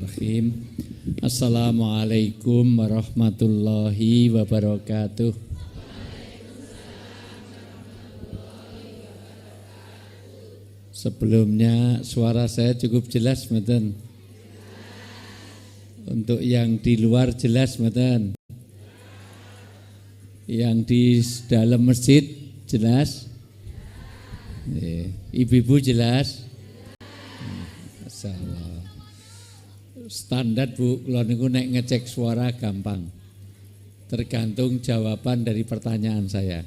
Bismillahirrahmanirrahim. Assalamualaikum warahmatullahi wabarakatuh. Sebelumnya suara saya cukup jelas, mboten? Untuk yang di luar jelas, mboten? Yang di dalam masjid jelas? Ibu-ibu jelas? Masyaallah. Standar Bu, kalau niku nek ngecek suara gampang. Tergantung jawaban dari pertanyaan saya.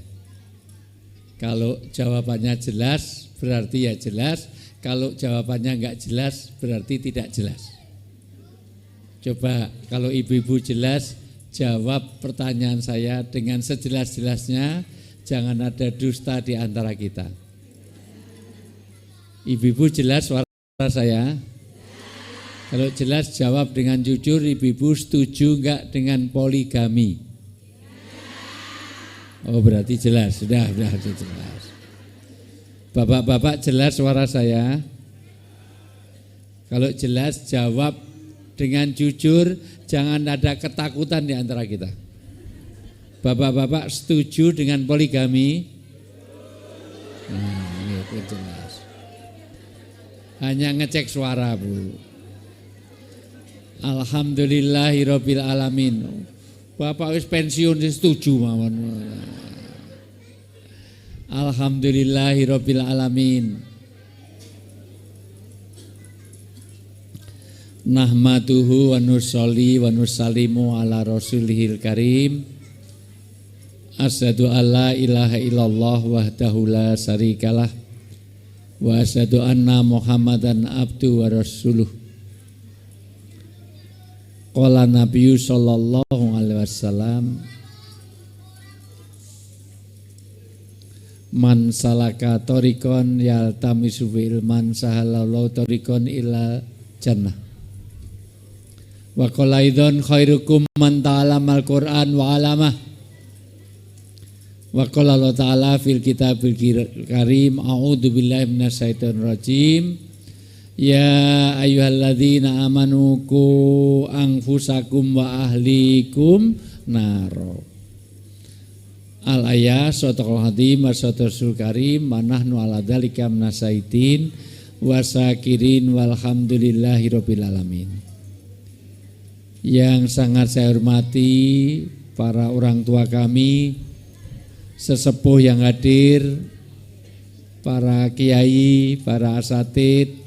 Kalau jawabannya jelas berarti ya jelas, kalau jawabannya enggak jelas berarti tidak jelas. Coba kalau ibu-ibu jelas, jawab pertanyaan saya dengan sejelas-jelasnya, jangan ada dusta di antara kita. Ibu-ibu jelas suara saya? Kalau jelas jawab dengan jujur, ibu-ibu setuju enggak dengan poligami? Oh berarti jelas, sudah jelas. Bapak-bapak jelas suara saya? Kalau jelas jawab dengan jujur, jangan ada ketakutan di antara kita. Bapak-bapak setuju dengan poligami? Nah, ini jelas. Hanya ngecek suara, Bu. Alhamdulillahirabbil alamin. Bapak wis pensiun setuju mawon. Alhamdulillahirabbil alamin. Nahmaduhu wa nusolli wa nusallimu ala rasulihil karim. Asyhadu alla ilaha illallah wahdahu la syarikalah wa asyhadu anna Muhammadan abdu wa rasuluh. Qala Nabi sallallahu alaihi wasallam, man salaka tariqan yaltamisu ilman sahalallahu tariqan ila jannah. Wa qala idzan khairukum man ta'allamal Qur'an wa 'allamah. Wa qala Allah ta'ala fil kitabil karim, a'udzu billahi minasyaitonir rajim. Ya ayyuhalladzina amanu qu anfusakum wa ahlikum naro. Al-ayah sadaqal hadim wa sadaqal karim wa nahnu ala dzalika minasyaitin wasakirin walhamdulillahirabbil alamin. Yang sangat saya hormati para orang tua kami, sesepuh yang hadir, para kiai, para asatid,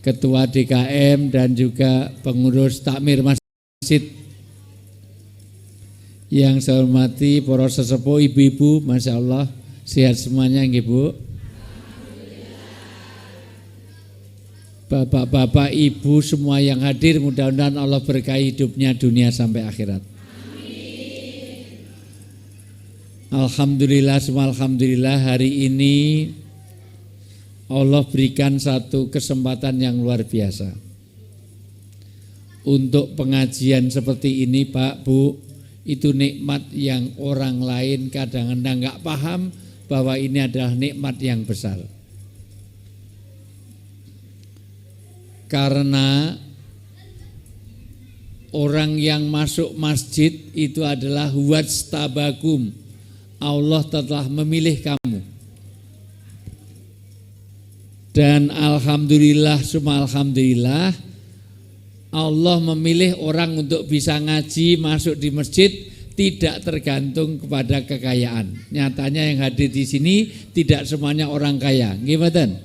ketua DKM dan juga pengurus takmir masjid. Yang saya hormati para sesepuh, ibu-ibu, Masya Allah, sehat semuanya Ibu. Bapak-bapak, ibu semua yang hadir, mudah-mudahan Allah berkahi hidupnya dunia sampai akhirat. Alhamdulillah, semua alhamdulillah, hari ini Allah berikan satu kesempatan yang luar biasa. Untuk pengajian seperti ini Pak, Bu, itu nikmat yang orang lain kadang-kadang enggak paham bahwa ini adalah nikmat yang besar. Karena orang yang masuk masjid itu adalah wajtabakum. Allah telah memilih kamu. Dan alhamdulillah, semua alhamdulillah, Allah memilih orang untuk bisa ngaji, masuk di masjid, tidak tergantung kepada kekayaan. Nyatanya yang hadir di sini tidak semuanya orang kaya. Gimana?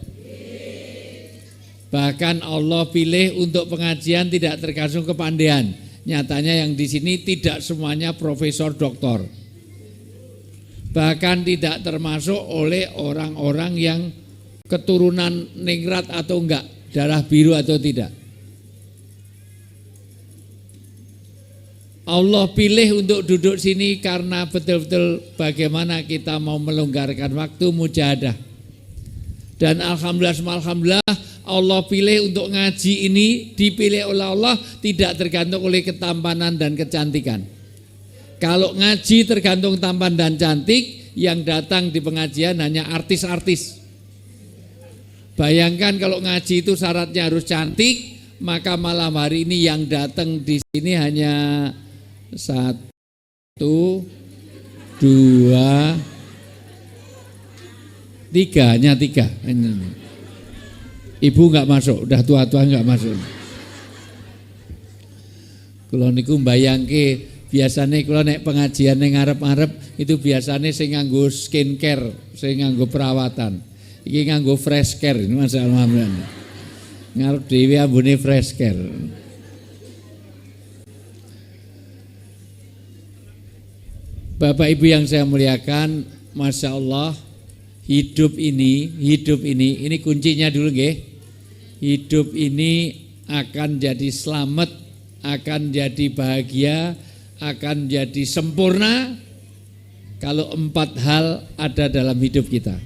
Bahkan Allah pilih untuk pengajian tidak tergantung kepandaian. Nyatanya yang di sini tidak semuanya profesor doktor. Bahkan tidak termasuk oleh orang-orang yang keturunan ningrat atau enggak, darah biru atau tidak. Allah pilih untuk duduk sini karena betul-betul bagaimana kita mau melonggarkan waktu mujahadah. Dan alhamdulillah, Allah pilih untuk ngaji ini, dipilih oleh Allah, tidak tergantung oleh ketampanan dan kecantikan. Kalau ngaji tergantung tampan dan cantik, yang datang di pengajian hanya artis-artis. Bayangkan kalau ngaji itu syaratnya harus cantik, maka malam hari ini yang datang di sini hanya 1, 2, 3, hanya 3. Ibu nggak masuk, udah tua-tua nggak masuk. Kalau niku mbayangke biasanya kalau nek pengajian ning ngarep-ngarep itu biasanya sing nganggo skincare, sing nganggo perawatan. Iki nganggo fresh care, ini masalah ngarep dhewe ambune fresh care. Bapak Ibu yang saya muliakan, Masya Allah, hidup ini kuncinya dulu nggih. Hidup ini akan jadi selamat, akan jadi bahagia, akan jadi sempurna kalau 4 hal ada dalam hidup kita.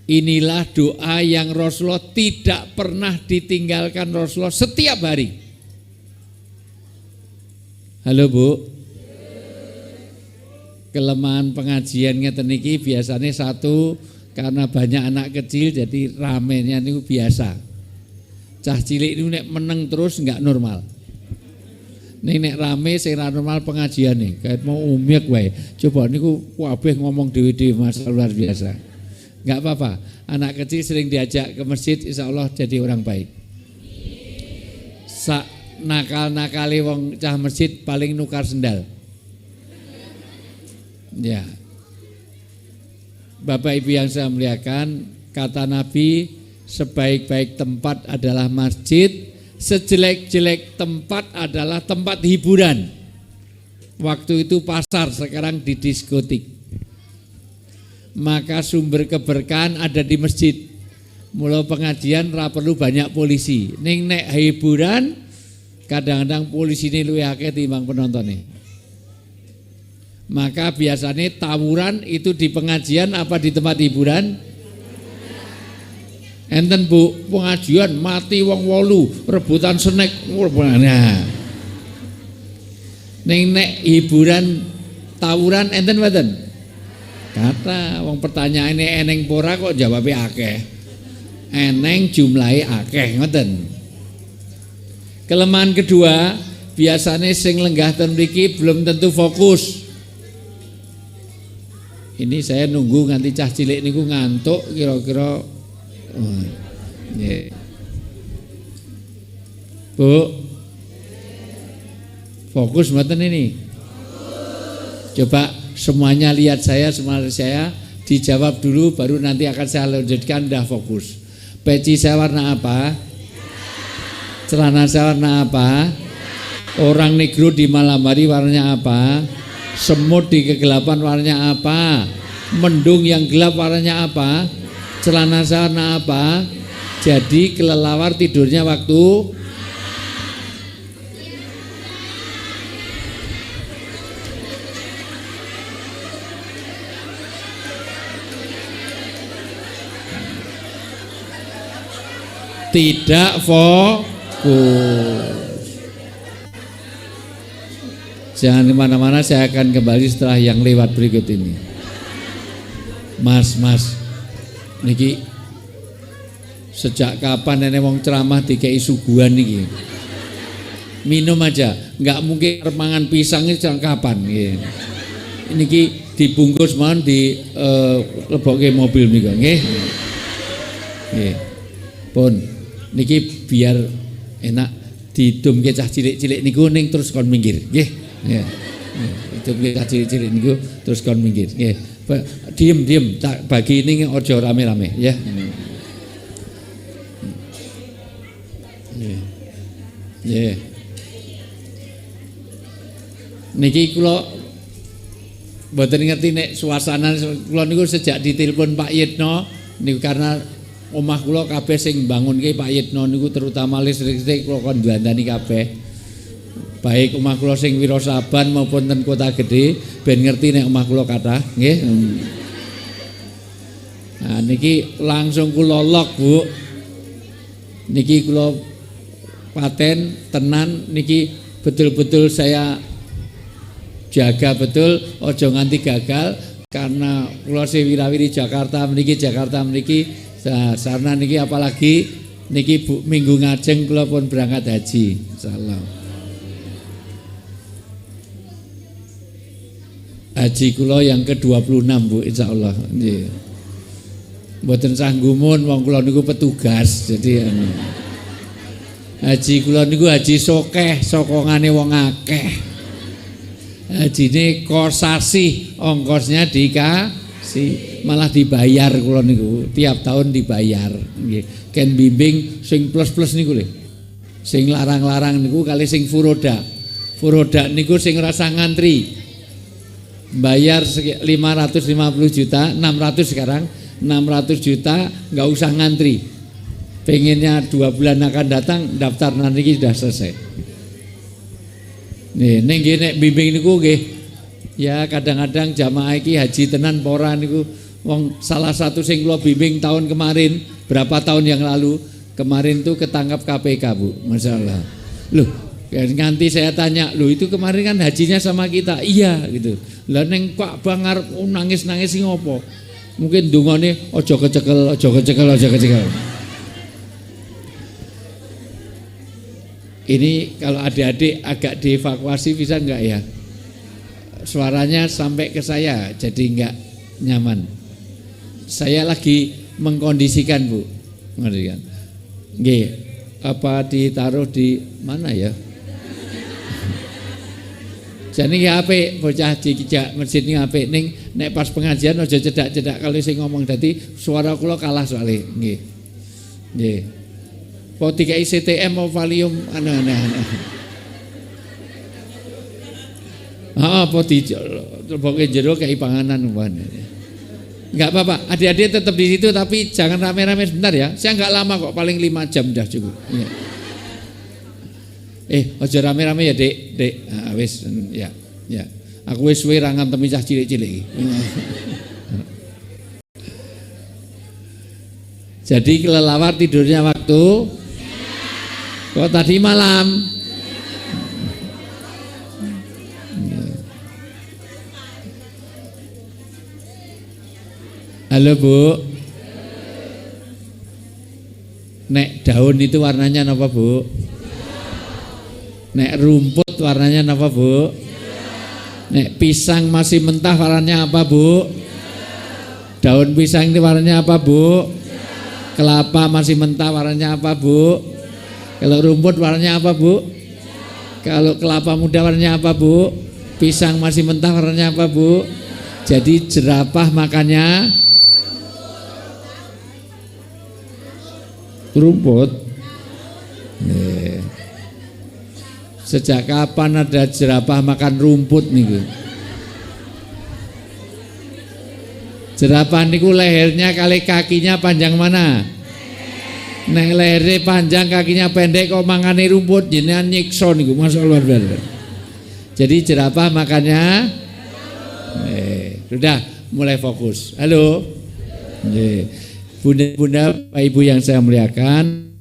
Inilah doa yang Rasulullah tidak pernah ditinggalkan Rasulullah setiap hari. Halo Bu. Kelemahan pengajian ngeten iki biasanya 1 karena banyak anak kecil jadi ramenya niku biasa. Cah cilik niku nek meneng terus enggak normal. Nek rame sing ra normal pengajiane, kayak mau umyek wae. Coba niku kabeh ngomong dhewe-dhewe masalah luar biasa. Enggak apa-apa. Anak kecil sering diajak ke masjid, insya Allah jadi orang baik. Sak nakal-nakali wong cah masjid paling nukar sendal. Ya. Bapak Ibu yang saya muliakan, kata Nabi, sebaik-baik tempat adalah masjid, sejelek-jelek tempat adalah tempat hiburan. Waktu itu pasar, sekarang di diskotik. Maka sumber keberkahan ada di masjid. Mulai pengajian ra perlu banyak polisi. Ning nek hiburan kadang-kadang polisi ini luwih akeh timbang penontonnya. Maka biasanya tawuran itu di pengajian apa di tempat hiburan? Enten Bu, pengajian mati wong 8 rebutan snack. Nah. Ning nek hiburan tawuran enten mboten? Kata wong pertanyaane eneng pora kok jawabnya akeh. Eneng jumlahe akeh ngoten. Kelemahan kedua, biasanya sing lenggah ten mriki belum tentu fokus. Ini saya nunggu nganti cah cilik niku ngantuk kira-kira. Bu, fokus mboten ini? Coba semuanya lihat saya, dijawab dulu baru nanti akan saya lanjutkan. Dah fokus. Peci saya warna apa? Celana saya warna apa? Orang negro di malam hari warnanya apa? Semut di kegelapan warnanya apa? Mendung yang gelap warnanya apa? Celana saya warna apa? Jadi kelelawar tidurnya waktu tidak fokus. Jangan kemana-mana, saya akan kembali setelah yang lewat berikut ini. Mas, niki sejak kapan nenek wong ceramah dikei suguhan niki? Minum aja, nggak mungkin mangan pisang ini sejak kapan? Niki dibungkus mohon di lebokke mobil niki, nggih. Pun niki biar enak didumke cah cilik-cilik niku ning terus kon minggir, nggih. Ya. Itu cah cilik-cilik niku terus kon minggir, nggih. Diem tak bagi ini ojo rame-rame ya. Ya. Niki kula mboten ngerti nek suasana kula niku sejak ditelepon Pak Yitno niku karena omah kula kabeh sing bangunke Pak Yitno niku terutama listrik kula kon ndandani kabeh. Baik omah kula sing Wirasaban maupun ten Kota Gede ben ngerti nek omah kula kathah nggih. Nah niki langsung kula lock Bu. Niki kula paten tenan niki betul-betul saya jaga betul ojo nganti gagal karena kula wirawiri Jakarta mriki sarana niki apalagi Niki Bu, minggu ngajeng kula pun berangkat haji, insyaallah. Haji kula yang ke-26 Bu, insyaallah. Nggih. Mboten sanggumun wong kula niku petugas, jadi haji kula niku haji sokeh, sokongane wong akeh. Hajine kosasi, ongkosnya dikasih, malah dibayar kula niku, tiap tahun dibayar. Nggih. Ken bimbing sing plus-plus niku lho. Sing larang-larang niku kali sing furoda. Furoda niku sing rasa ngantri. Bayar 550 juta, 600 sekarang, 600 juta nggak usah ngantri. Pengennya 2 bulan akan datang, daftar nanti sudah selesai. Nih, nek bimbing niku nggih. Ya kadang-kadang jamaah iki haji tenan pora niku. Wong salah satu sing kula bimbing tahun kemarin, berapa tahun yang lalu, kemarin tuh ketangkap KPK, Bu. Masalah. Loh, nganti saya tanya, "Loh, itu kemarin kan hajinya sama kita." Iya, gitu. Lah ning Pak Bangar nangis-nangis sing ngopo? Mungkin dungane aja kecekel, aja kecekel, aja kecekel. Ini kalau adik-adik agak dievakuasi bisa enggak ya? Suaranya sampai ke saya jadi enggak nyaman. Saya lagi mengkondisikan, Bu. Ngerti kan? Nggih, apa ditaruh di mana ya? Jadi ya apik bocah dijak masjid ini apik ning nek pas pengajian aja cedak-cedak kalau sing ngomong dadi suara kula kalah soalnya nggih. Nggih. Po dikai CTM mau Valium aneh-aneh. Heeh, po dicoboke jero kei panganan umpamane. Enggak apa-apa, adik-adik tetap di situ tapi jangan rame-rame sebentar ya. Saya enggak lama kok, paling 5 jam dah cukup. Ya. Aja rame-rame ya, Dek. Dek, wis ya. Ya. Aku wis suwe ra ngantemi cah cilik-cilik iki. Jadi kelelawar tidurnya waktu kok tadi malam. Halo Bu. Nek daun itu warnanya apa Bu? Nek rumput warnanya apa Bu? Nek pisang masih mentah warnanya apa Bu? Daun pisang ini warnanya apa Bu? Kelapa masih mentah warnanya apa Bu? Kalau rumput warnanya apa Bu? Kalau kelapa muda warnanya apa Bu? Pisang masih mentah warnanya apa Bu? Jadi jerapah makannya rumput. Sejak kapan ada jerapah makan rumput niku? Jerapah niku lehernya kali kakinya panjang mana? Nek lehernya panjang kakinya pendek kok mangane rumput jenengan nyiksa niku, masyaallah luar biasa. Jadi jerapah makannya sudah mulai fokus. Halo. Bunda-bunda, Pak Ibu yang saya muliakan,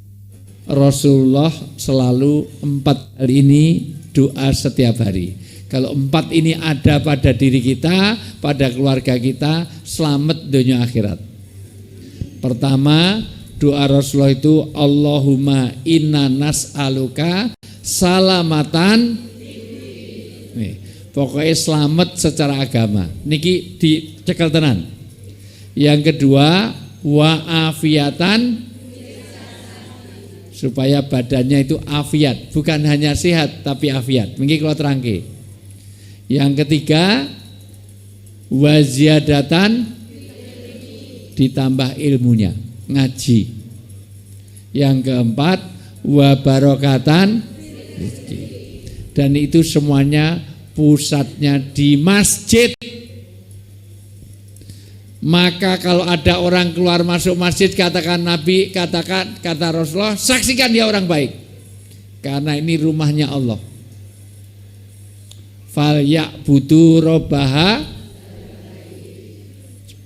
Rasulullah selalu 4 kali ini doa setiap hari. Kalau 4 ini ada pada diri kita, pada keluarga kita, selamat dunia akhirat. Pertama, doa Rasulullah itu Allahumma inna nas'aluka salamatan. Nih, pokoknya selamat secara agama. Niki dicekel tenan. Yang kedua, wa'afiatan, supaya badannya itu afiat, bukan hanya sehat tapi afiat. Mungkin kalau terangke. Yang ketiga, waziadatan, ditambah ilmunya, ngaji. Yang keempat, wabarokatan, dan itu semuanya pusatnya di masjid. Maka kalau ada orang keluar masuk masjid, katakan Nabi, kata Rasulullah, saksikan dia orang baik. Karena ini rumahnya Allah. Fal ya'budu robbaha,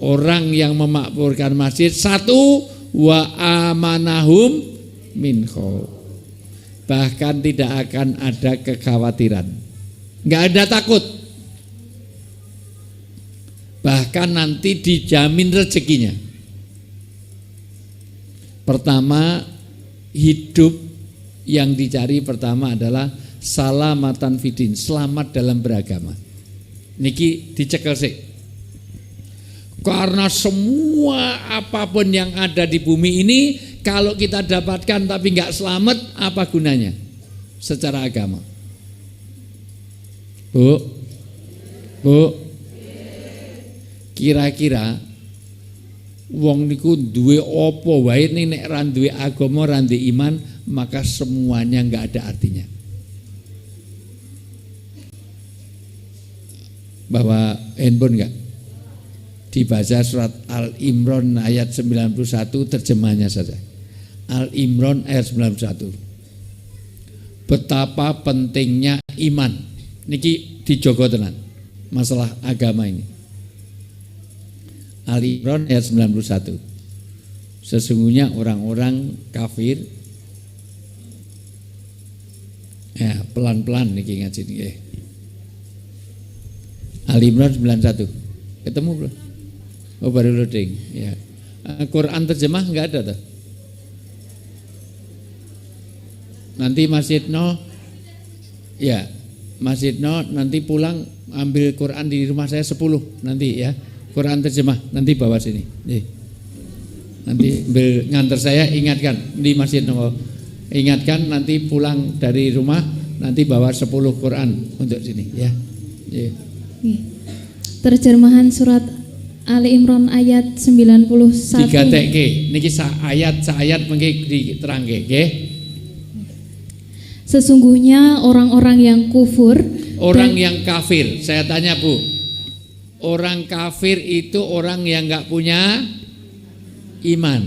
orang yang memakmurkan masjid. Satu, wa amanahum min khauf. Bahkan tidak akan ada kekhawatiran. Enggak ada takut. Bahkan nanti dijamin rezekinya. Pertama, hidup yang dicari pertama adalah salamatan fidin, selamat dalam beragama. Niki dicekel sih. Karena semua apapun yang ada di bumi ini kalau kita dapatkan tapi nggak selamat, apa gunanya secara agama? Bu, kira-kira wong niku duwe apa wae nek ra duwe agama, ra duwe iman, maka semuanya nggak ada artinya. Bawa handphone enggak? Dibaca surat Al-Imran ayat 91 terjemahnya saja. Al-Imran ayat 91. Betapa pentingnya iman. Niki dijogo tenan masalah agama ini. Al-Imran ayat 91. Sesungguhnya orang-orang kafir, ya pelan-pelan niki ngaji niki. Al-Imran 91. Ketemu belum? Oh baru loading. Ya. Quran terjemah enggak ada tuh. Nanti Masjid No, ya Masjid No nanti pulang ambil Quran di rumah saya 10 nanti ya. Quran terjemah nanti bawa sini. Nanti ambil nganter saya, ingatkan di Masjid No. Ingatkan nanti pulang dari rumah nanti bawa 10 Quran untuk sini ya. Terjemahan surat Ali Imran ayat 91. Digatekke niki ayat mengki diterangke nggih. Sesungguhnya orang-orang yang kufur, yang kafir. Saya tanya Bu, orang kafir itu orang yang enggak punya iman.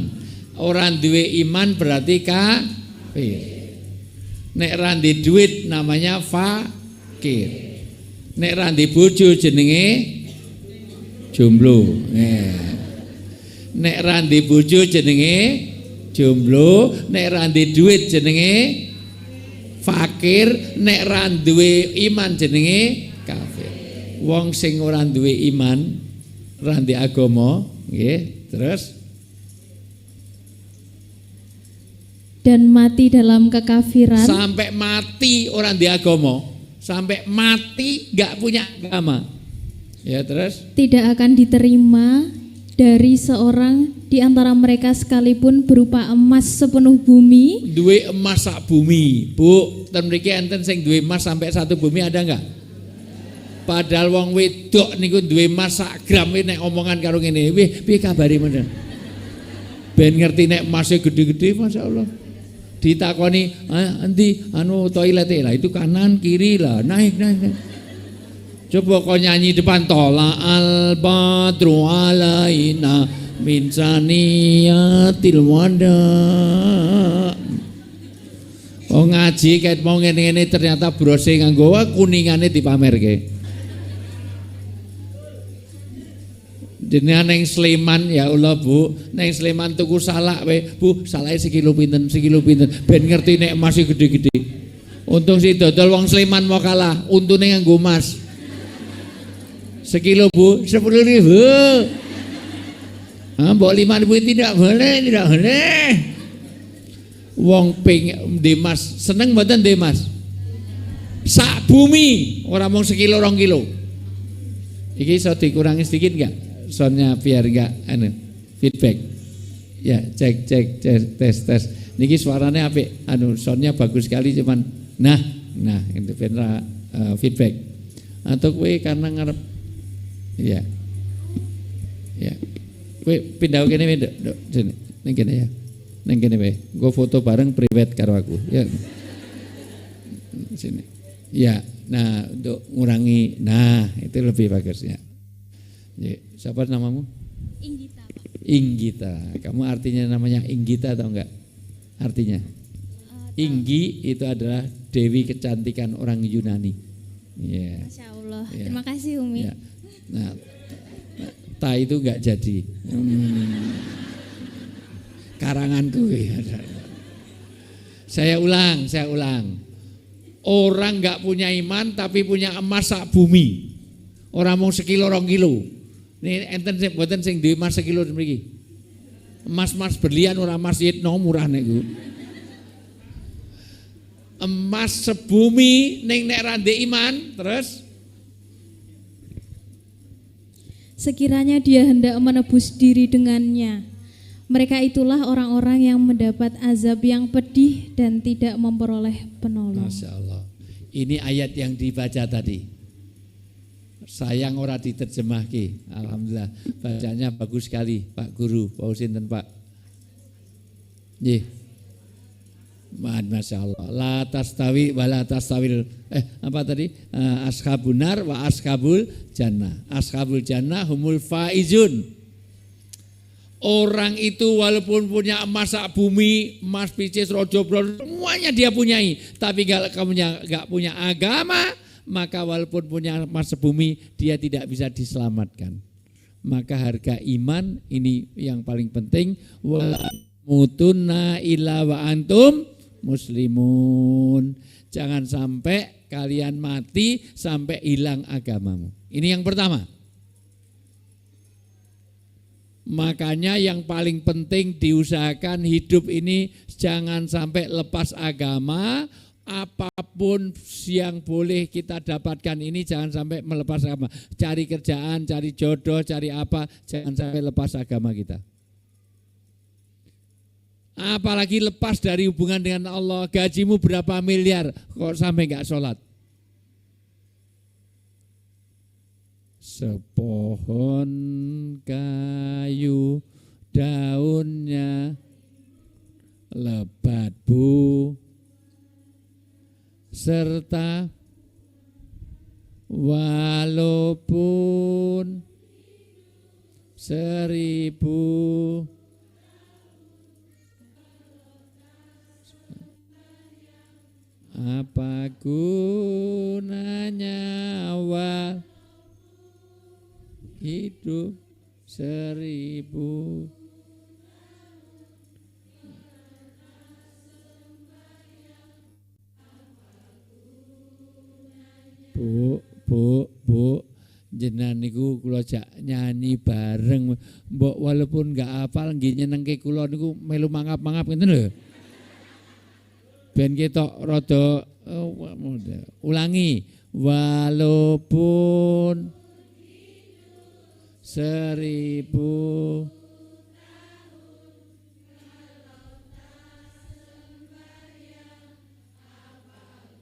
Orang duwe iman berarti kafir. Nek ra ndek duit namanya fakir. Nek ra ndek bojo jenenge jomblo. Nek ra ndek bojo jenenge jomblo, nek ra ndek duit jenenge fakir, nek ra duwe iman jenenge kafir. Wong sing ora duwe iman, ra ndek agama, nggih, terus dan mati dalam kekafiran. Sampai mati orang ndek agama, sampai mati enggak punya agama. Ya terus tidak akan diterima dari seorang di antara mereka sekalipun berupa emas sepenuh bumi. Duwe emas sak bumi, Bu. Ten mriki enten sing duwe emas sampai 1 bumi ada enggak? Padahal wong wedok niku duwe emas sak gram nek omongan karo ngene, "Wih, piye kabare men?" Ben ngerti nek emasnya gede-gede, masyaallah. Ditakoni, "Endi toilete?" Lah itu kanan kiri lah, naik. Coba kau nyanyi depan tola al badru alaina min saniyatil wada. Oh ngaji kayak mau ngene-ngene ternyata brose nganggo kuningane dipamerke. Jenengan neng Sleman ya Allah Bu, neng Sleman tuku salak we, Bu, salake sekilo pinten, ben ngerti nek masih gede-gede. Untung si dodol wong Sleman mau kalah, untune nganggo emas. Sekilo Bu, 10.000. Mbok 5.000 tidak boleh. Wong ping Demas seneng mboten Demas? Sak bumi, ora mung sekilo 2 kilo. Iki iso dikurangi sedikit enggak? Soundnya biar enggak feedback. Ya, cek tes. Niki suaranya apik, soundnya bagus sekali cuman nah itu penra feedback. Atau kowe karena ngarep ya. Kowe pindah kene Dok, sini. Ning kene ya. Ning kene wae. Go foto bareng private karo aku, ya. Sini. Ya, nah untuk ngurangi, itu lebih bagus ya. Siapa namamu? Inggita. Kamu artinya namanya Inggita atau enggak? Artinya? Inggi itu adalah dewi kecantikan orang Yunani. Ya. Masya Allah. Ya. Terima kasih Umi. Ya. Nah, ta itu enggak jadi. Karanganku ya. Saya ulang. Orang enggak punya iman tapi punya emas sak bumi. Orang mau sekilo 2 kilo. Nih enten mboten sing duwe emas sekilo mriki. Emas berlian ora emas yitno murah niku. emas sebumi ning nek ra ndek iman, terus sekiranya dia hendak menebus diri dengannya, mereka itulah orang-orang yang mendapat azab yang pedih dan tidak memperoleh penolong. Masya Allah. Ini ayat yang dibaca tadi. Sayang ora diterjemahke. Alhamdulillah, bacanya bagus sekali, Pak Guru. Pak Sinten, Pak. Nggih. Masya Allah. La tastawi wa la tastawil apa tadi? Ashabun nar wa ashabul jannah. Ashabul jannah humul faizun. Orang itu walaupun punya emas sak bumi, emas picis rojo bron, semuanya dia punyai. Tapi kalau kamu enggak punya agama, maka walaupun punya emas sebumi, dia tidak bisa diselamatkan. Maka harga iman ini yang paling penting. Wala mutunna illa wa antum muslimun. Jangan sampai kalian mati sampai hilang agamamu. Ini yang pertama. Makanya yang paling penting diusahakan hidup ini jangan sampai lepas agama. Apapun yang boleh kita dapatkan ini jangan sampai melepas agama. Cari kerjaan, cari jodoh, cari apa, jangan sampai lepas agama kita. Apalagi lepas dari hubungan dengan Allah. Gajimu berapa miliar kok sampai enggak sholat? Sepohon kayu daunnya lebat bu, serta walaupun 1000 apa gunanya awal hidup 1000 Bu, jenengan niku kula jak nyanyi bareng, mbok walaupun enggak hafal nggih nyenengke kula niku melu mangap-mangap ngeten lho. Ben ketok rada ulangi, walaupun 1000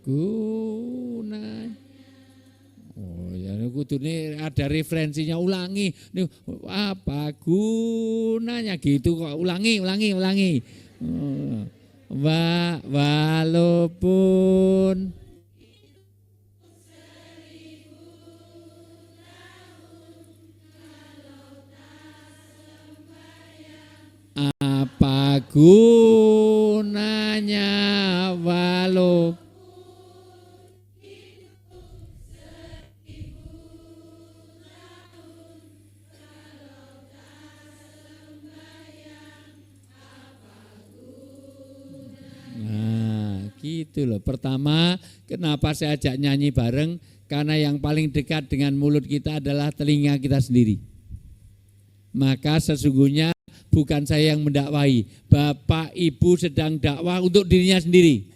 guna. Oh ya kudune ada referensinya, ulangi. Nih, apa gunanya gitu kok, ulangi. Oh. Walaupun apa gunanya walau gitu loh. Pertama, kenapa saya ajak nyanyi bareng? Karena yang paling dekat dengan mulut kita adalah telinga kita sendiri. Maka sesungguhnya bukan saya yang mendakwahi, Bapak Ibu sedang dakwah untuk dirinya sendiri.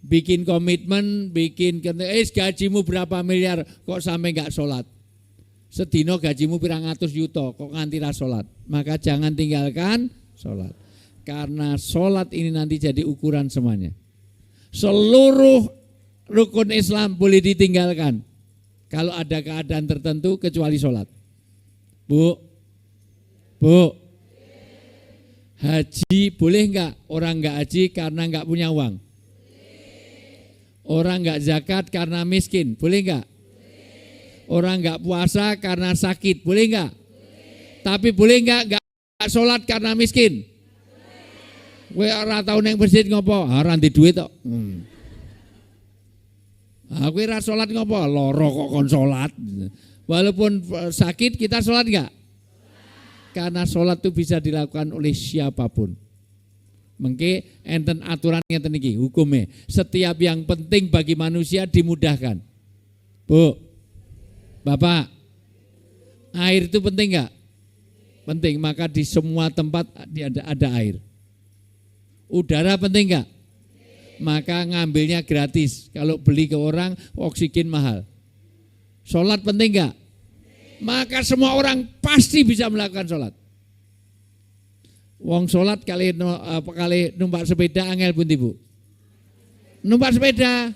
Bikin komitmen, gajimu berapa miliar kok sampai enggak sholat. Sedino gajimu pirang atus yuto kok nganti ra sholat. Maka jangan tinggalkan sholat. Karena sholat ini nanti jadi ukuran semuanya. Seluruh rukun Islam boleh ditinggalkan kalau ada keadaan tertentu kecuali sholat. Bu, haji boleh enggak? Orang enggak haji karena enggak punya uang. Orang enggak zakat karena miskin, boleh enggak? Orang enggak puasa karena sakit, boleh enggak? Tapi boleh enggak sholat karena miskin? Kowe ora tau ning masjid ngopo? Ora ndek dhuwit tok. Kowe ora salat ngopo? Lara kok kon salat. Walaupun sakit kita salat enggak? Karena salat itu bisa dilakukan oleh siapapun. Mengke enten aturan ngeten iki hukumnya. Setiap yang penting bagi manusia dimudahkan. Bu, Bapak, air itu penting enggak? Penting, maka di semua tempat ada air. Udara penting enggak? maka ngambilnya gratis. Kalau beli ke orang, oksigen mahal. Sholat penting enggak? Maka semua orang pasti bisa melakukan sholat. Wong sholat kali numpak sepeda angel pun tibu. Numpak sepeda.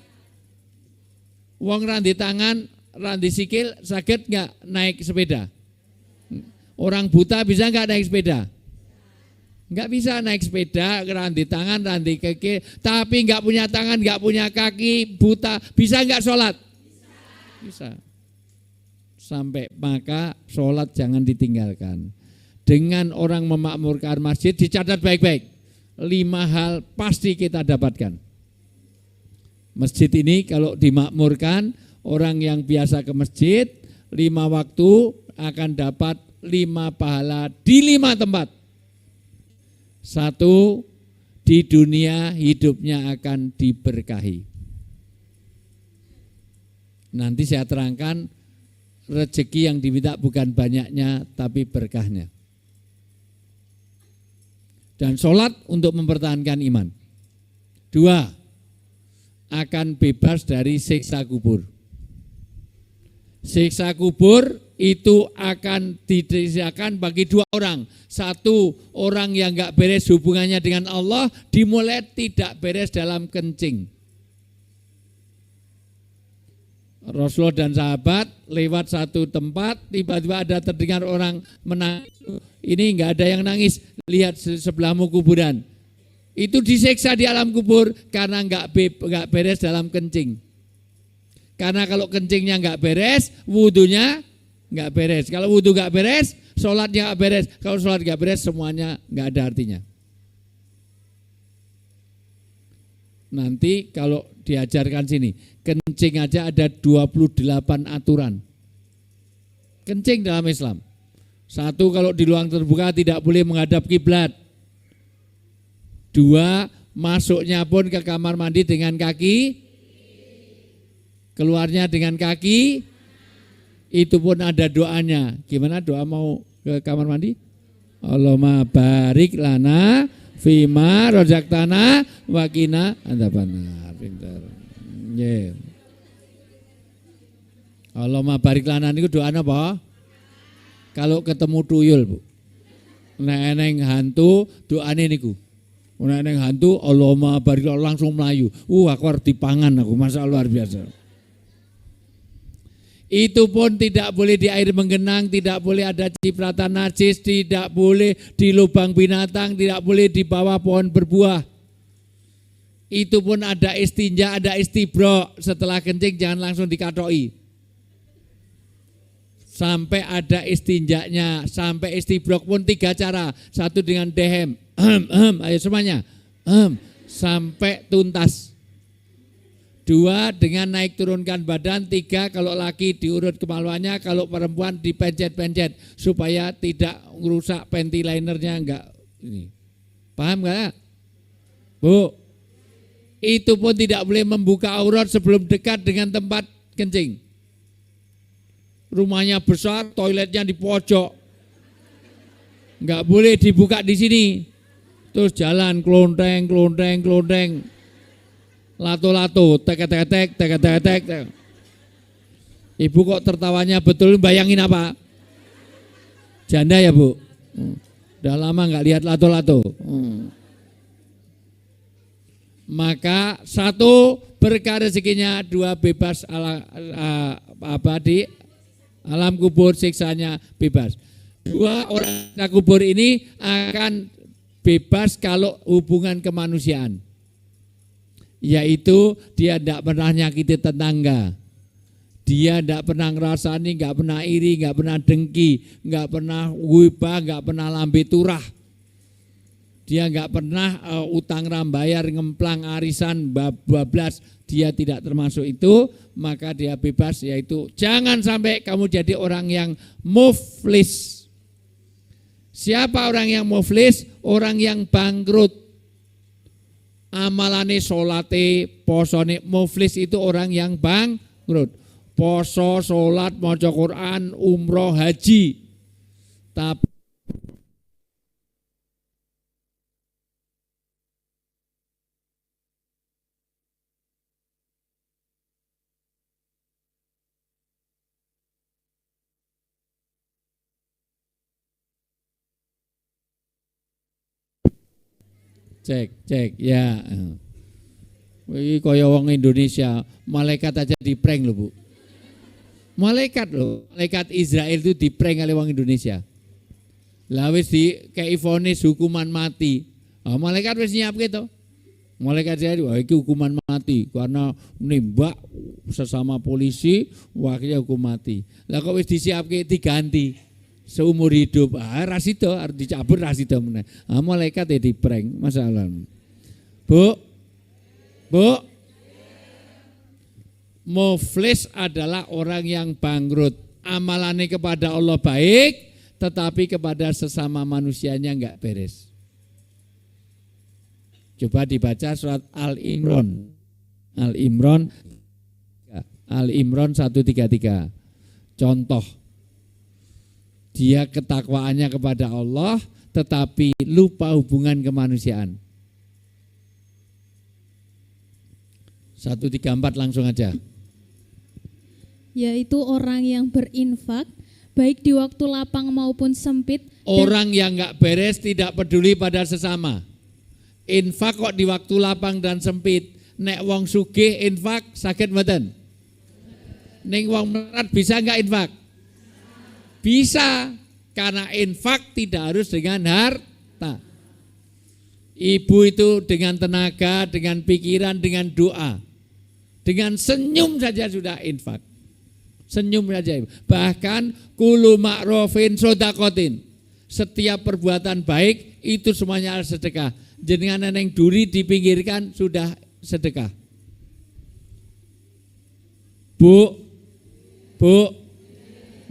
Wong randi tangan, randi sikil, sakit enggak naik sepeda? Orang buta bisa enggak naik sepeda? Enggak bisa naik sepeda, randi tangan, randi kaki, tapi enggak punya tangan, enggak punya kaki, buta, bisa enggak sholat? Bisa. Sampai maka sholat jangan ditinggalkan. Dengan orang memakmurkan masjid, dicatat baik-baik. 5 hal pasti kita dapatkan. Masjid ini kalau dimakmurkan, orang yang biasa ke masjid, 5 waktu akan dapat 5 pahala di 5 tempat. 1, di dunia hidupnya akan diberkahi. Nanti saya terangkan rezeki yang diminta bukan banyaknya tapi berkahnya. Dan sholat untuk mempertahankan iman. 2, akan bebas dari siksa kubur. Siksa kubur itu akan disediakan bagi 2 orang. 1, orang yang enggak beres hubungannya dengan Allah, dimulai tidak beres dalam kencing. Rasulullah dan sahabat lewat satu tempat, tiba-tiba ada terdengar orang menangis. Ini enggak ada yang nangis, lihat sebelahmu kuburan. Itu disiksa di alam kubur karena enggak beres dalam kencing. Karena kalau kencingnya enggak beres, wudunya enggak beres. Kalau wudu enggak beres, sholatnya enggak beres. Kalau sholat enggak beres, semuanya enggak ada artinya. Nanti kalau diajarkan sini, kencing aja ada 28 aturan. Kencing dalam Islam. 1, kalau di ruang terbuka tidak boleh menghadap kiblat. 2, masuknya pun ke kamar mandi dengan kaki, keluarnya dengan kaki, itu pun ada doanya. Gimana doa mau ke kamar mandi? Allahumma barik lana fima rozaktana wakina adzabannar. Pinter. Nggih. Allahumma barik lana niku doane apa? Kalau ketemu tuyul, Bu. Nek eneng hantu doane niku. Nek eneng hantu Allahumma barik langsung melayu. Aku harus dipangan aku, masa luar biasa. Itu pun tidak boleh di air menggenang, tidak boleh ada cipratan najis, tidak boleh di lubang binatang, tidak boleh di bawah pohon berbuah. Itu pun ada istinja, ada istibro, setelah kencing jangan langsung dikatoi. Sampai ada istinjanya, sampai istibrok pun 3 cara. 1 dengan dehem, ayo semuanya, sampai tuntas. 2 dengan naik turunkan badan. 3 kalau laki diurut kemaluannya, kalau perempuan dipencet-pencet supaya tidak merusak panty linernya enggak ini. Paham enggak? Bu. Itu pun tidak boleh membuka aurat sebelum dekat dengan tempat kencing. Rumahnya besar, toiletnya di pojok. Enggak boleh dibuka di sini. Terus jalan klonteng. Lato-lato, tek. Ibu kok tertawanya betul, bayangin apa? Janda ya, Bu? Udah lama enggak lihat lato-lato. Maka 1 berkah rezekinya, 2 bebas di alam kubur, siksanya bebas. 2 orang kubur ini akan bebas kalau hubungan kemanusiaan. Yaitu dia tidak pernah nyakiti tetangga, dia tidak pernah ngerasani, nggak pernah iri, nggak pernah dengki, nggak pernah wibah, nggak pernah lambe turah, dia nggak pernah utang rambayar, ngemplang, arisan, bablas, dia tidak termasuk itu, maka dia bebas. Yaitu jangan sampai kamu jadi orang yang muflis. Siapa orang yang muflis? Orang yang bangkrut. Amalane solate, posone, muflis itu orang yang bangkrut. Poso, solat, maca Quran, umroh, haji. Tapi Cek ya. Iki kaya wong Indonesia, malaikat aja di prank loh Bu. Malaikat Israel itu di prank oleh wong Indonesia. Lah wis dikei vonis hukuman mati. Malaikat wis nyiap gitu. Malaikat saya iki hukuman mati karena nembak sesama polisi, wakilnya hukum mati. Lah kok wis disiapke diganti seumur hidup. Rasida harus dicabut rasida meneh. Malaikat ya di prank masalah. Bu. Muflis adalah orang yang bangkrut. Amalannya kepada Allah baik, tetapi kepada sesama manusianya enggak beres. Coba dibaca surat Al-Imran. Al-Imran 133. Contoh. Dia ketakwaannya kepada Allah tetapi lupa hubungan kemanusiaan. 134 langsung aja. Yaitu orang yang berinfak baik di waktu lapang maupun sempit. Orang yang enggak beres tidak peduli pada sesama. Infak kok di waktu lapang dan sempit. Nek wong sugih infak sakit mboten? Ning wong melarat bisa enggak infak? Bisa, karena infak tidak harus dengan harta. Ibu itu dengan tenaga, dengan pikiran, dengan doa. Dengan senyum saja sudah infak. Senyum saja. Bahkan kulu ma'rufin sodakotin. Setiap perbuatan baik itu semuanya harus sedekah. Jenengan neneng duri dipinggirkan sudah sedekah. Bu,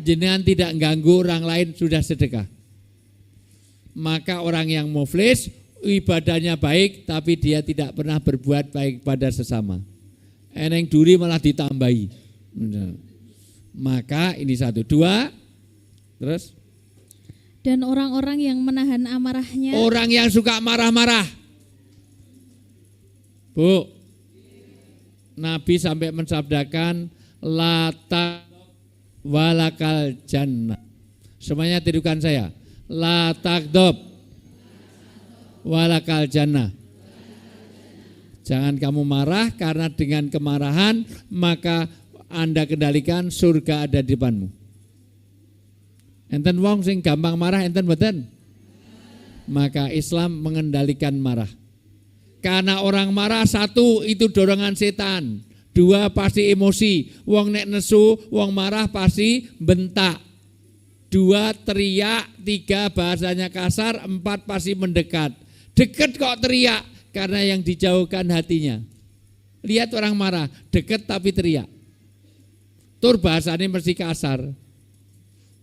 jenengan tidak ganggu orang lain sudah sedekah. Maka orang yang muflis ibadahnya baik tapi dia tidak pernah berbuat baik pada sesama. Eneng duri malah ditambahi. Maka ini 1, 2, terus. Dan orang-orang yang menahan amarahnya. Orang yang suka marah-marah. Bu, Nabi sampai mensabdakan lata walakal jannah. Semuanya tirukan saya. La takdob walakal jannah. Jangan kamu marah karena dengan kemarahan maka Anda kendalikan surga ada di depanmu. Enten wong sing gampang marah enten mboten? Maka Islam mengendalikan marah. Karena orang marah 1 itu dorongan setan, 2 pasti emosi. Wong nek nesu, wong marah pasti bentak. 2 teriak, 3 bahasanya kasar, 4 pasti mendekat. Dekat kok teriak karena yang dijauhkan hatinya. Lihat orang marah, dekat tapi teriak. Tur bahasanya mesti kasar.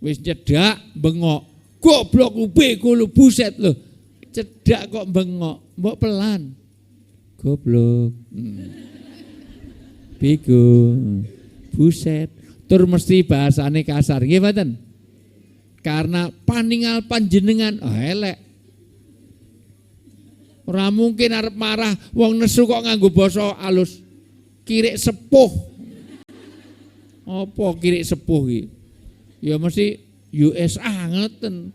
Wis cedak bengok. Goblok ubeko lu buset lu. Cedak kok bengok, mbok pelan. Goblok. Bego. Buset. Tur mesti bahasane kasar. Nggih mboten? Karena paningal panjenengan elek. Ora mungkin arep marah wong nesu kok nganggo basa alus. Kirik sepuh. Apa kirik sepuh iki? Ya mesti USA ngeten.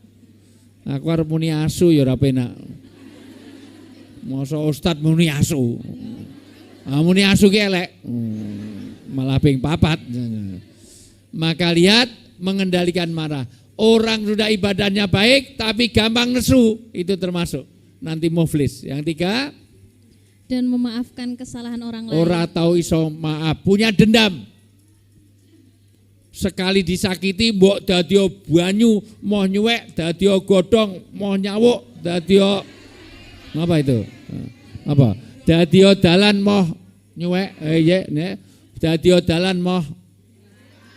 Aku arep muni asu ya ora penak. Masa ustad muni asu. Muni asu ki elek. Malah ping 4. Maka lihat mengendalikan marah. Orang sudah ibadahnya baik tapi gampang nesu, itu termasuk nanti muflis. Yang 3, dan memaafkan kesalahan orang lain. Ora tahu iso maaf, punya dendam. Sekali disakiti mbok dadi banyu moh nyuwek, dadi godhong moh nyawuk, dadi apa itu? Apa? Dadi dalan moh nyuwek, dadi dalan moh.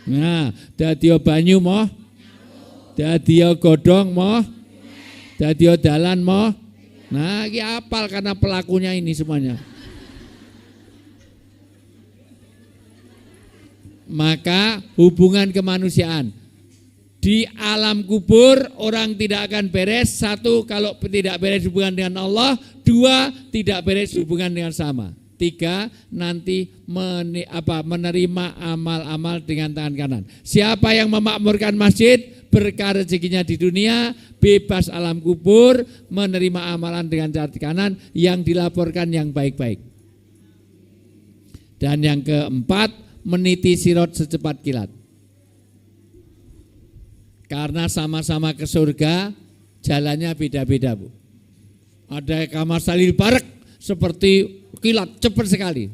Nah, dadi banyu moh, dadi godhong moh, dadi dalan moh. Nah, iki apal karena pelakunya ini semuanya. Maka hubungan kemanusiaan di alam kubur orang tidak akan beres. 1, kalau tidak beres hubungan dengan Allah. 2, tidak beres hubungan dengan sama. 3, nanti menerima amal-amal dengan tangan kanan. Siapa yang memakmurkan masjid berkah rezekinya di dunia, bebas alam kubur, menerima amalan dengan catatan kanan yang dilaporkan yang baik-baik. Dan yang keempat, meniti sirot secepat kilat. Karena sama-sama ke surga, jalannya beda-beda, Bu. Ada kamar salil barak seperti kilat, cepat sekali.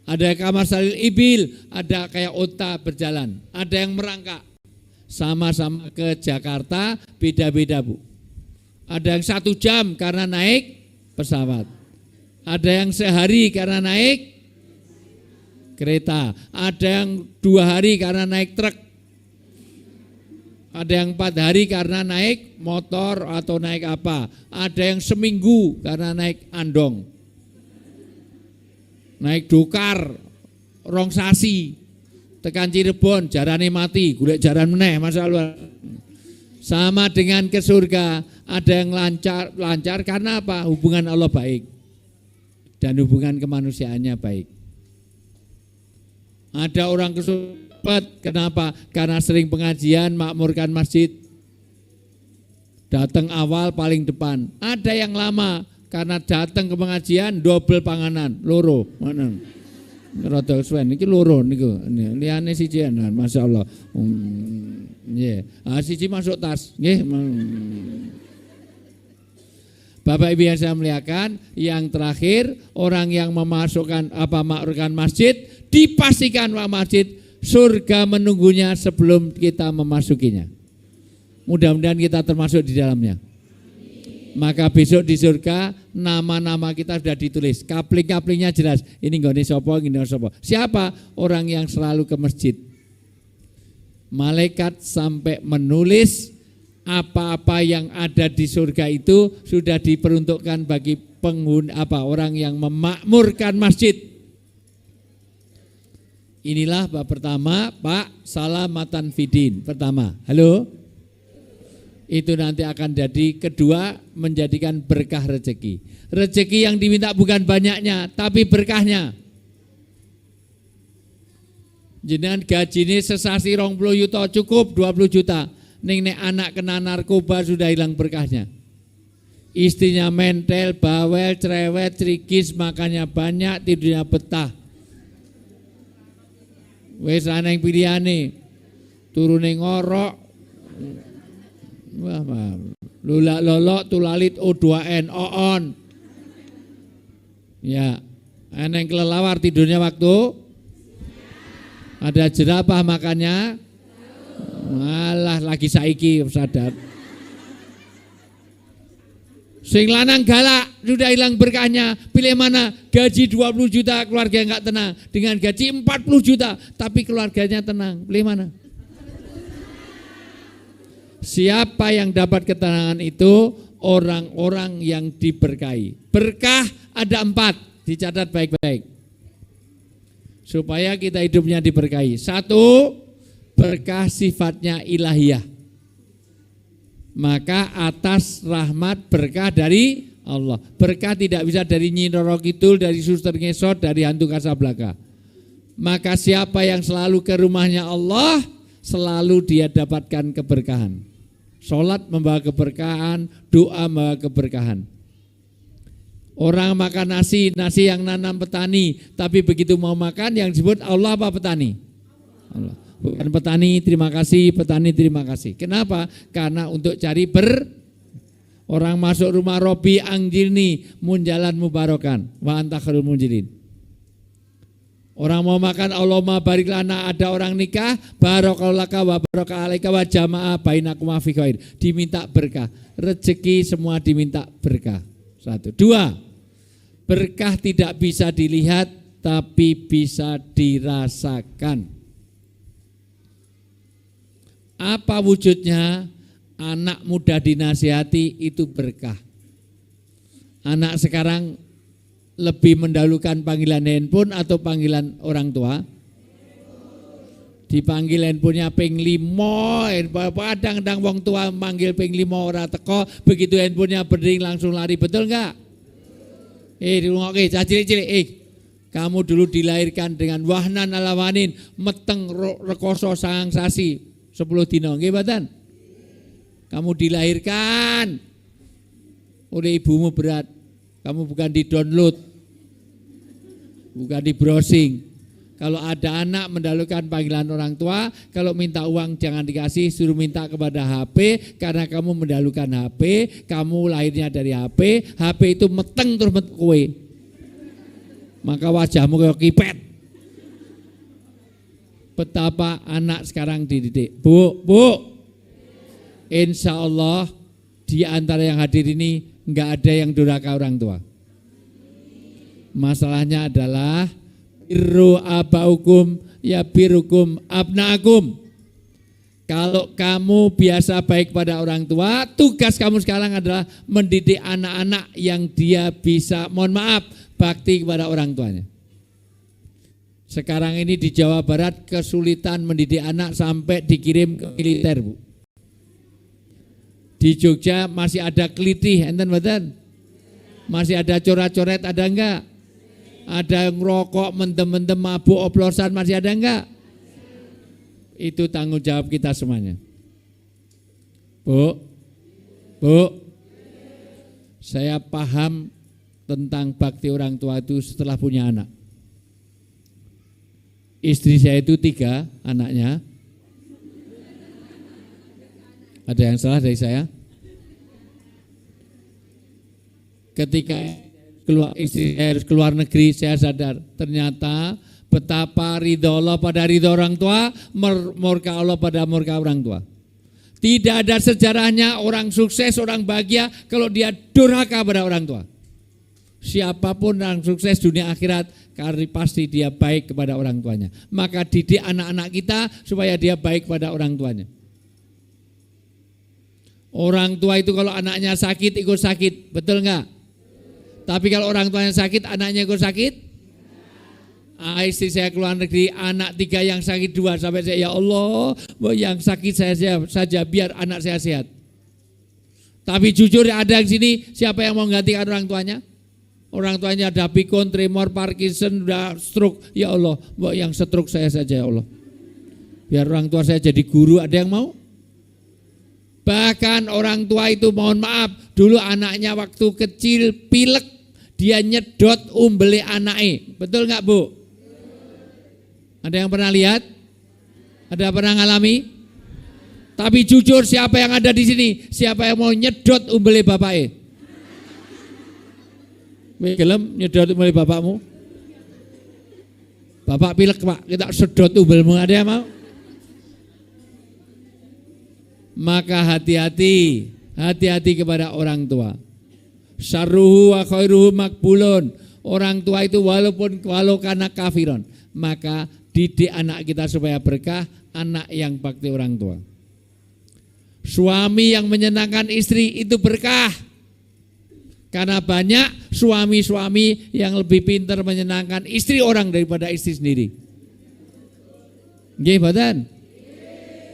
Ada kamar salil ibil, ada kayak unta berjalan. Ada yang merangkak. Sama-sama ke Jakarta, beda-beda, Bu. Ada yang 1 jam karena naik pesawat. Ada yang sehari karena naik kereta. Ada yang 2 hari karena naik truk. Ada yang 4 hari karena naik motor atau naik apa. Ada yang seminggu karena naik andong. Naik dokar, rong sasi. Tekan Cirebon, jarane mati, golek jaran meneh, masalah. Sama dengan ke surga, ada yang lancar karena apa? Hubungan Allah baik. Dan hubungan kemanusiaannya baik. Ada orang ke surga, kenapa? Karena sering pengajian, makmurkan masjid. Datang awal paling depan. Ada yang lama karena datang ke pengajian double panganan, loro. Mana? Rada suwen iki loro niku. Liyane siji enan, masyaallah. Nggih. Siji masuk tas. Nggih. Bapak Ibu yang saya muliakan, yang terakhir orang yang memasukkan makmurkan masjid, dipastikan masjid surga menunggunya sebelum kita memasukinya. Mudah-mudahan kita termasuk di dalamnya. Maka besok di surga nama-nama kita sudah ditulis, kapling-kaplingnya jelas. Ini nggone sapa, ini sapa. Siapa? Orang yang selalu ke masjid. Malaikat sampai menulis apa-apa yang ada di surga itu sudah diperuntukkan bagi penghuni orang yang memakmurkan masjid. Inilah bab pertama, Pak, salamatan fidin. Pertama, halo. Itu nanti akan jadi kedua, menjadikan berkah rezeki. Rezeki yang diminta bukan banyaknya, tapi berkahnya. Jenengan gaji ini sesasi 20 juta cukup 20 juta. Ning nek anak kena narkoba sudah hilang berkahnya. Istrinya mentel, bawel, cerewet, cerikis, makannya banyak, tidurnya betah. Wes ana yang pilihane. Turune ngorok. Wah, lulak lolok tulalit O2N oon. Ya, ana yang kelelawar tidurnya waktu ada jerapah makannya. Malah lagi saiki sadar. Sing lanang galak sudah hilang berkahnya. Pilih mana? Gaji 20 juta keluarga enggak tenang, dengan gaji 40 juta tapi keluarganya tenang. Pilih mana? Siapa yang dapat ketenangan itu? Orang-orang yang diberkahi. Berkah ada 4, dicatat baik-baik. Supaya kita hidupnya diberkahi. 1, berkah sifatnya ilahiyah. Maka atas rahmat berkah dari Allah. Berkah tidak bisa dari Nyi Roro Kidul, dari Suster Ngesot, dari hantu Kasablaka. Maka siapa yang selalu ke rumahnya Allah, selalu dia dapatkan keberkahan. Sholat membawa keberkahan, doa membawa keberkahan. Orang makan nasi yang nanam petani, tapi begitu mau makan yang disebut Allah apa petani? Allah. Bukan petani terima kasih, petani terima kasih. Kenapa? Karena untuk cari orang masuk rumah Robi angjilni munjalan mubarokan wa anta khairul munjilin. Orang mau makan Allahumma barik lana, ada orang nikah barakallahu laka wa baraka alaika wa jama'a bainakum fi khair. Diminta berkah, rezeki semua diminta berkah. 1, 2. Berkah tidak bisa dilihat tapi bisa dirasakan. Apa wujudnya? Anak muda dinasihati itu berkah. Anak sekarang lebih mendahulukan panggilan handphone atau panggilan orang tua? Dipanggil handphonenya ping 5, kadang-kadang wong tua manggil ping 5 ora teko, begitu handphonenya berdering langsung lari, betul enggak? Dirungokke cah cilik-cilik, kamu dulu dilahirkan dengan wahnan alawanin, meteng rekoso sangang sasi 10 dino, nggih mboten? Kamu dilahirkan oleh ibumu berat. Kamu bukan di-download, bukan di-browsing. Kalau ada anak mendahulukan panggilan orang tua, kalau minta uang jangan dikasih, suruh minta kepada HP, karena kamu mendahulukan HP, kamu lahirnya dari HP, HP itu meteng terus kowe. Maka wajahmu kayak kipet. Betapa anak sekarang dididik. Bu, insya Allah di antara yang hadir ini enggak ada yang durhaka orang tua. Masalahnya adalah birru abaukum ya birukum abnaakum. Kalau kamu biasa baik pada orang tua, tugas kamu sekarang adalah mendidik anak-anak yang dia bisa, mohon maaf, bakti kepada orang tuanya. Sekarang ini di Jawa Barat kesulitan mendidik anak sampai dikirim ke militer, Bu. Di Jogja masih ada kelitih, enten mboten? Masih ada coret-coret, ada enggak? Ada yang ngerokok, mendem-mendem, mabuk, oplosan, masih ada enggak? Itu tanggung jawab kita semuanya. Bu, saya paham tentang bakti orang tua itu setelah punya anak. Istri saya itu 3 anaknya. Ada yang salah dari saya? Ketika istri saya harus keluar negeri, saya sadar ternyata betapa ridho Allah pada ridho orang tua, murka Allah pada murka orang tua. Tidak ada sejarahnya orang sukses, orang bahagia kalau dia durhaka pada orang tua. Siapapun orang sukses dunia akhirat, karena pasti dia baik kepada orang tuanya. Maka didik anak-anak kita supaya dia baik kepada orang tuanya. Orang tua itu kalau anaknya sakit ikut sakit, betul enggak? Tapi kalau orang tuanya sakit, anaknya ikut sakit. Istri saya keluar negeri, anak 3 yang sakit 2, sampai saya, ya Allah, yang sakit saya saja biar anak saya sehat. Tapi jujur ada di sini, siapa yang mau menggantikan orang tuanya? Orang tuanya ada pikun, tremor, Parkinson, udah stroke. Ya Allah, yang stroke saya saja ya Allah. Biar orang tua saya jadi guru, ada yang mau? Bahkan orang tua itu mohon maaf, dulu anaknya waktu kecil pilek, dia nyedot umbele anaknya. Betul nggak Bu? Ada yang pernah lihat? Ada yang pernah ngalami? Tapi jujur siapa yang ada di sini? Siapa yang mau nyedot umbele bapaknya? Gelem nyedot umbele bapakmu? Bapak pilek Pak, kita sedot umbelmu, ada yang mau? Maka hati-hati kepada orang tua. Syarruhu wa khairuhu makbulun. Orang tua itu walau kana kafiron. Maka didik anak kita supaya berkah, anak yang bakti orang tua. Suami yang menyenangkan istri itu berkah. Karena banyak suami-suami yang lebih pintar menyenangkan istri orang daripada istri sendiri. Nggih mboten?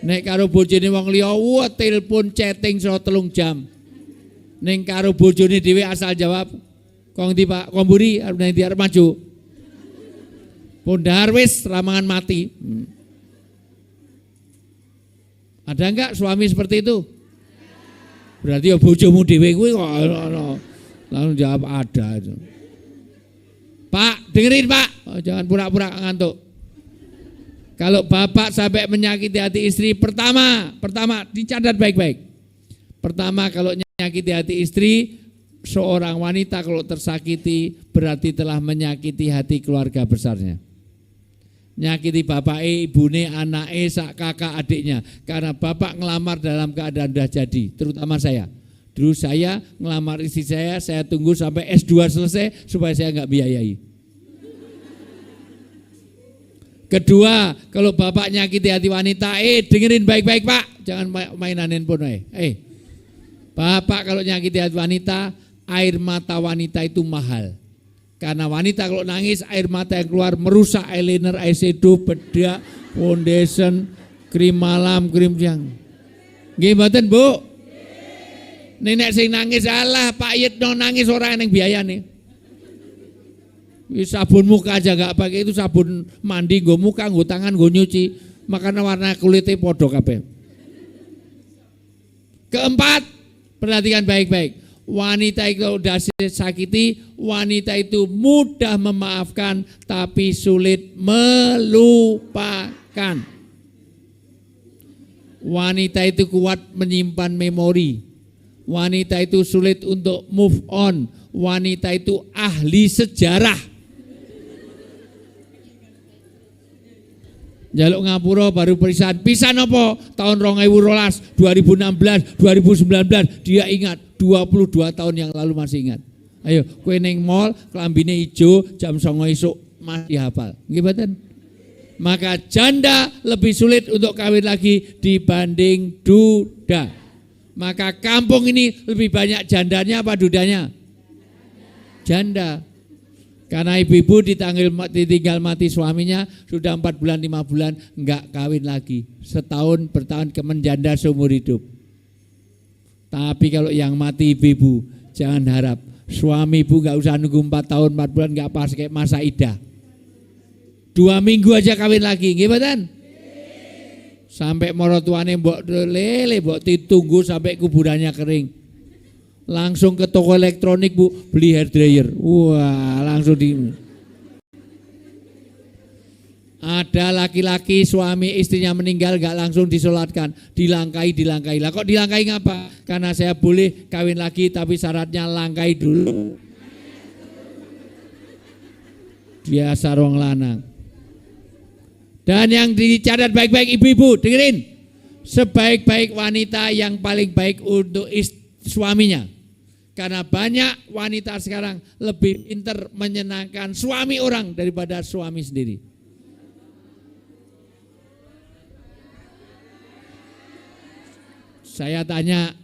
Nek karo bojone wong liya, telepon chatting 3 jam. Ning karo bojone dhewe asal jawab, "Kong ndi Pak? Kong mburi arep nang ndi arep maju." Pondhar wis ramangan mati. Ada enggak suami seperti itu? Berarti ya bojomu dhewe kuwi kok langsung jawab ada. Pak, dengerin Pak, jangan pura-pura ngantuk. Kalau bapak sampai menyakiti hati istri, pertama dicatat baik-baik. Pertama, kalau menyakiti hati istri, seorang wanita kalau tersakiti berarti telah menyakiti hati keluarga besarnya. Nyakiti bapak, ibune, anake, sak kakak adiknya. Karena bapak ngelamar dalam keadaan sudah jadi, terutama saya. Dulu saya ngelamar istri saya tunggu sampai S2 selesai supaya saya enggak biayai. Kedua, kalau bapak nyakiti hati wanita, dengerin baik-baik Pak, jangan mainan handphone. Bapak kalau nyakiti hati wanita, air mata wanita itu mahal. Karena wanita kalau nangis, air mata yang keluar merusak eyeliner, eyeshadow, bedak, foundation, krim malam, krim siang. Nggih mboten Bu? Nenek sing nangis, alah Pak Yitno nangis orang yang biayane. Sabun muka aja gak pakai, itu sabun mandi nggo muka, nggo tangan, nggo nyuci, makanya warna kulitnya podo kabeh. Keempat, perhatikan baik-baik. Wanita itu sudah sakiti, wanita itu mudah memaafkan tapi sulit melupakan. Wanita itu kuat menyimpan memori. Wanita itu sulit untuk move on. Wanita itu ahli sejarah. Jaluk ngapura baru pisan. Pisan apa? Tahun 2012, 2016, 2019 dia ingat. 22 tahun yang lalu masih ingat. Ayo, kowe ning mall, klambine ijo, jam 09.00 esuk masih hafal. Nggih mboten? Maka janda lebih sulit untuk kawin lagi dibanding duda. Maka kampung ini lebih banyak jandanya apa dudanya? Janda. Karena ibu-ibu ditinggal mati suaminya sudah 4 bulan 5 bulan enggak kawin lagi. Setahun bertahan menjanda seumur hidup. Tapi kalau yang mati ibu-ibu jangan harap suami ibu enggak usah nunggu 4 tahun 4 bulan enggak pas kayak masa idah. 2 minggu aja kawin lagi, nggih mboten? Sampai morotuane mbok lele mbok ditunggu sampai kuburannya kering. Langsung ke toko elektronik Bu, beli hair dryer. Wah, langsung di. Ada laki-laki suami istrinya meninggal gak langsung disolatkan, dilangkai. Lah kok dilangkai ngapa? Karena saya boleh kawin lagi tapi syaratnya langkai dulu. Dia sarung lanang. Dan yang dicatat baik-baik ibu-ibu, dengerin. Sebaik-baik wanita yang paling baik untuk suaminya. Karena banyak wanita sekarang lebih pintar menyenangkan suami orang daripada suami sendiri. Saya tanya,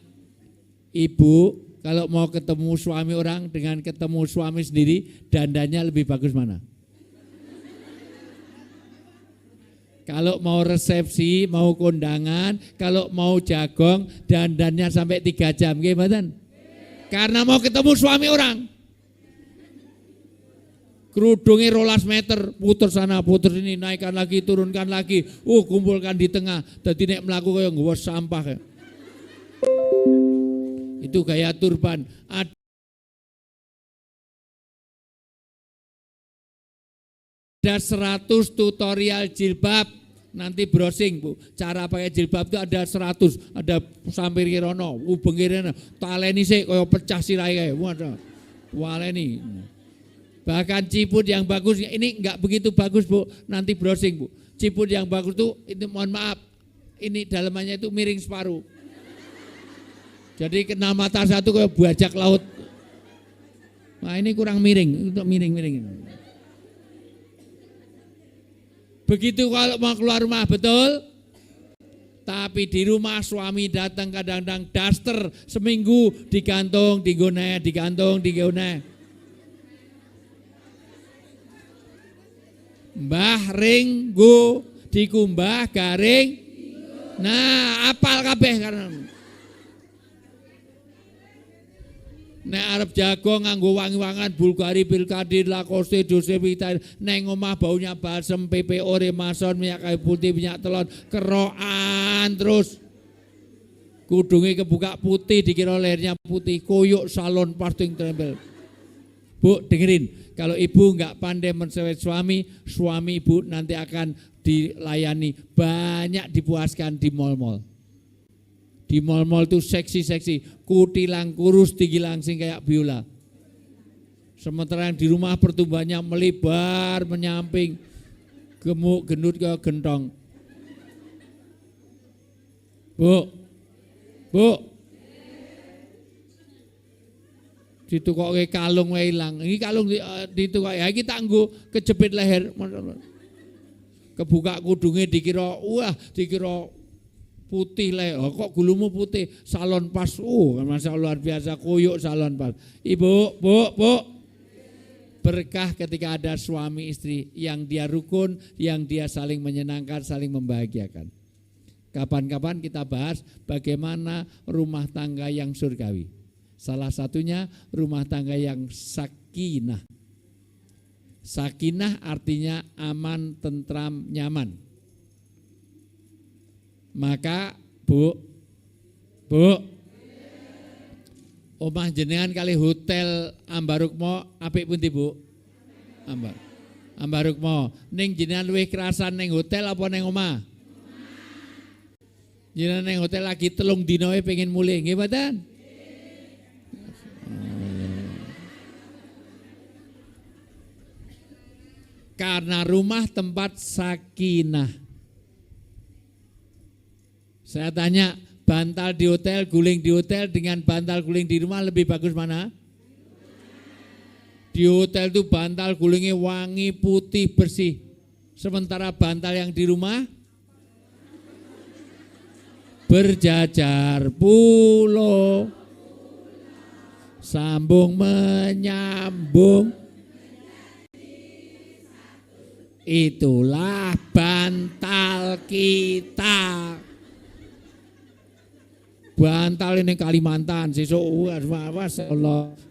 ibu kalau mau ketemu suami orang dengan ketemu suami sendiri, dandannya lebih bagus mana? Kalau mau resepsi, mau kondangan, kalau mau jagong, dandannya sampai 3 jam, gimana? Karena mau ketemu suami orang. Kerudungnya 12 meter, puter sana, puter sini, naikkan lagi, turunkan lagi, kumpulkan di tengah, jadi nek melaku kayak nggawa sampah. Itu gaya turban. Ada 100 tutorial jilbab. Nanti browsing Bu, cara pakai jilbab itu ada 100, ada sampir kirono, bengirana, taleni sih koyo pecah sirai kayak, waduh, waleni. Bahkan ciput yang bagus, ini enggak begitu bagus Bu, nanti browsing Bu. Ciput yang bagus tuh, itu mohon maaf, ini dalamannya itu miring separuh. Jadi kena mata satu kayak bajak laut. Nah ini kurang miring, untuk miring-miring. Begitu kalau mau keluar rumah, betul? Tapi di rumah suami datang kadang-kadang daster seminggu digantung, digone, digantung, digone. Mbah ring go dikumbah garing. Nah, apal kabeh karena nek arep jago nganggo wangi-wangan Bulgari, Bilkadir, Lacoste, Dose Vita, neng omah baunya balsem, PPO, Remason, minyak kayu putih, minyak telon, kerokan terus. Kudungnya kebuka putih, dikira lehernya putih, koyok salon pasting trembel. Bu, dengerin, kalau ibu enggak pandai mensewet suami, suami ibu nanti akan dilayani, banyak dipuaskan di mal-mal. Di mal-mal itu seksi-seksi, kutilang kurus tinggi langsing kayak biola. Sementara yang di rumah pertumbuhannya melebar, menyamping, gemuk, gendut kayak gentong. Bu, ditukoke kalung wae ilang. Ini kalung ditukoke, iki tak nggo kejepit leher. Kebuka kudungnya dikira, dikira putih le, kok gulumu putih, salon pas, masa luar biasa, koyok salon pas. Ibu, bu, berkah ketika ada suami istri yang dia rukun, yang dia saling menyenangkan, saling membahagiakan. Kapan-kapan kita bahas bagaimana rumah tangga yang surgawi. Salah satunya rumah tangga yang sakinah. Sakinah artinya aman, tentram, nyaman. Maka Bu, Omah jenengan kali hotel Ambarukmo apik pundi, Bu? Ambarukmo. Ning jenengan luwih kerasan ning hotel apa ning omah? Jenengan ning hotel lagi 3 dina pengen mulih, nggih mboten? Karena rumah tempat sakinah. Saya tanya, bantal di hotel, guling di hotel dengan bantal guling di rumah lebih bagus mana? Di hotel itu bantal gulingnya wangi, putih, bersih. Sementara bantal yang di rumah berjajar pulau, sambung menyambung. Itulah bantal kita. Bantal ini Kalimantan, sesuk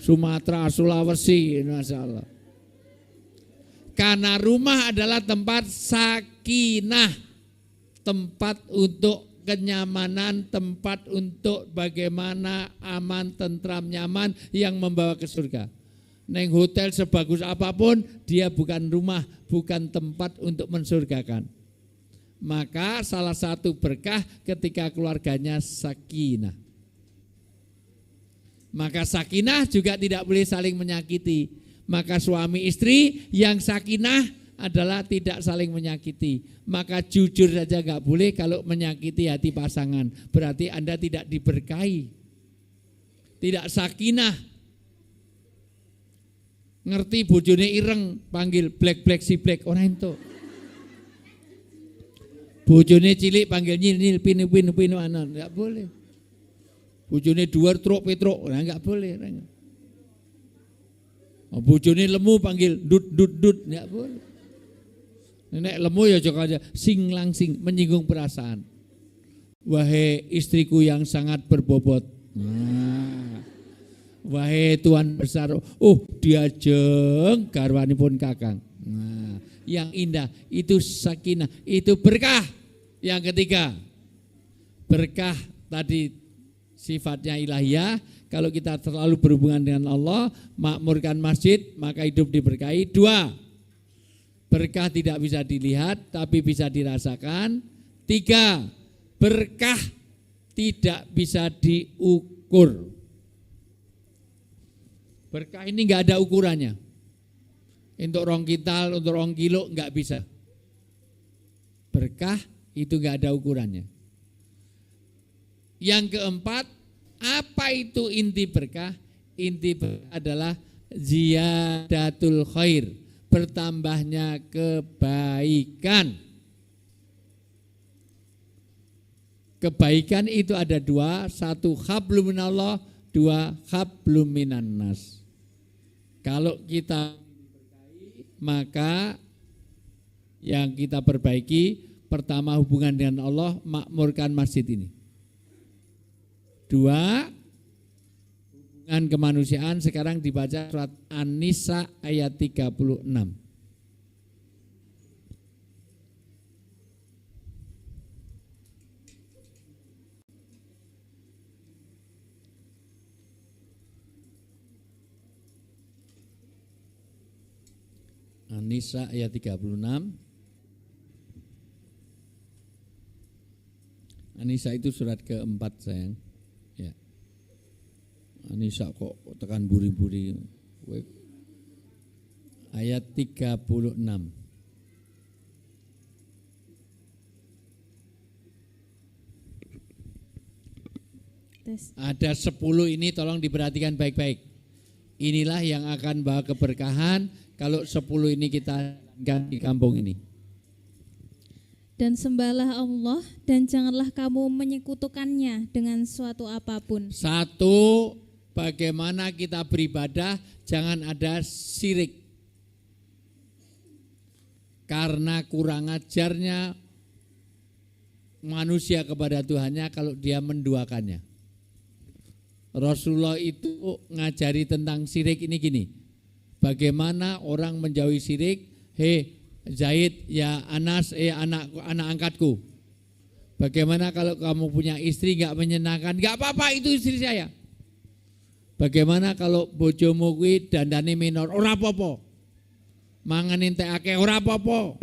Sumatera, Sulawesi, masyaallah. Karena rumah adalah tempat sakinah, tempat untuk kenyamanan, tempat untuk bagaimana aman, tentram, nyaman yang membawa ke surga. Neng hotel sebagus apapun, dia bukan rumah, bukan tempat untuk mensurgakan. Maka salah satu berkah ketika keluarganya sakinah. Maka sakinah juga tidak boleh saling menyakiti. Maka suami istri yang sakinah adalah tidak saling menyakiti. Maka jujur saja gak boleh kalau menyakiti hati pasangan. Berarti Anda tidak diberkahi. Tidak sakinah. Ngerti bojone ireng, panggil black si black, orang itu. Bojone cilik panggil nyil pinu anan, enggak boleh. Bojone duar truk petruk, enggak boleh. Bojone lemu panggil dut, enggak boleh. Nek lemu ya joko aja sing langsing, menyinggung perasaan. Wahai istriku yang sangat berbobot. Wahai Tuan besar, diajeng garwanipun Kakang. Yang indah itu sakinah, itu berkah. Yang ketiga, berkah tadi sifatnya ilahiyah. Kalau kita terlalu berhubungan dengan Allah, makmurkan masjid, maka hidup diberkahi. 2, berkah tidak bisa dilihat tapi bisa dirasakan. 3, berkah tidak bisa diukur. Berkah ini enggak ada ukurannya. Untuk 2 kintal, untuk 2 kilo enggak bisa. Berkah itu enggak ada ukurannya. Yang keempat, apa itu inti berkah? Inti berkah adalah ziyadatul khair, bertambahnya kebaikan. Kebaikan itu ada 2, 1 hablum minallah, 2 hablum minan nas. Kalau kita maka yang kita perbaiki pertama hubungan dengan Allah, makmurkan masjid ini. 2, hubungan kemanusiaan. Sekarang dibaca surat An-Nisa ayat 36. An-Nisa ayat 36. An-Nisa itu surat keempat sayang. Ya. An-Nisa kok tekan buri-buri. Ayat 36. Ada 10 ini tolong diperhatikan baik-baik. Inilah yang akan bawa keberkahan kalau 10 ini kita ganti kampung ini. Dan sembahlah Allah dan janganlah kamu menyekutukannya dengan suatu apapun. 1, bagaimana kita beribadah jangan ada syirik. Karena kurang ajarnya manusia kepada Tuhannya kalau dia menduakannya. Rasulullah itu ngajari tentang syirik ini gini. Bagaimana orang menjauhi syirik? Zaid, ya Anas, anak angkatku. Bagaimana kalau kamu punya istri enggak menyenangkan? Enggak apa-apa, itu istri saya. Bagaimana kalau bojomu kuwi dandane minor, ora apa-apa. Mangan entek akeh ora apa-apa.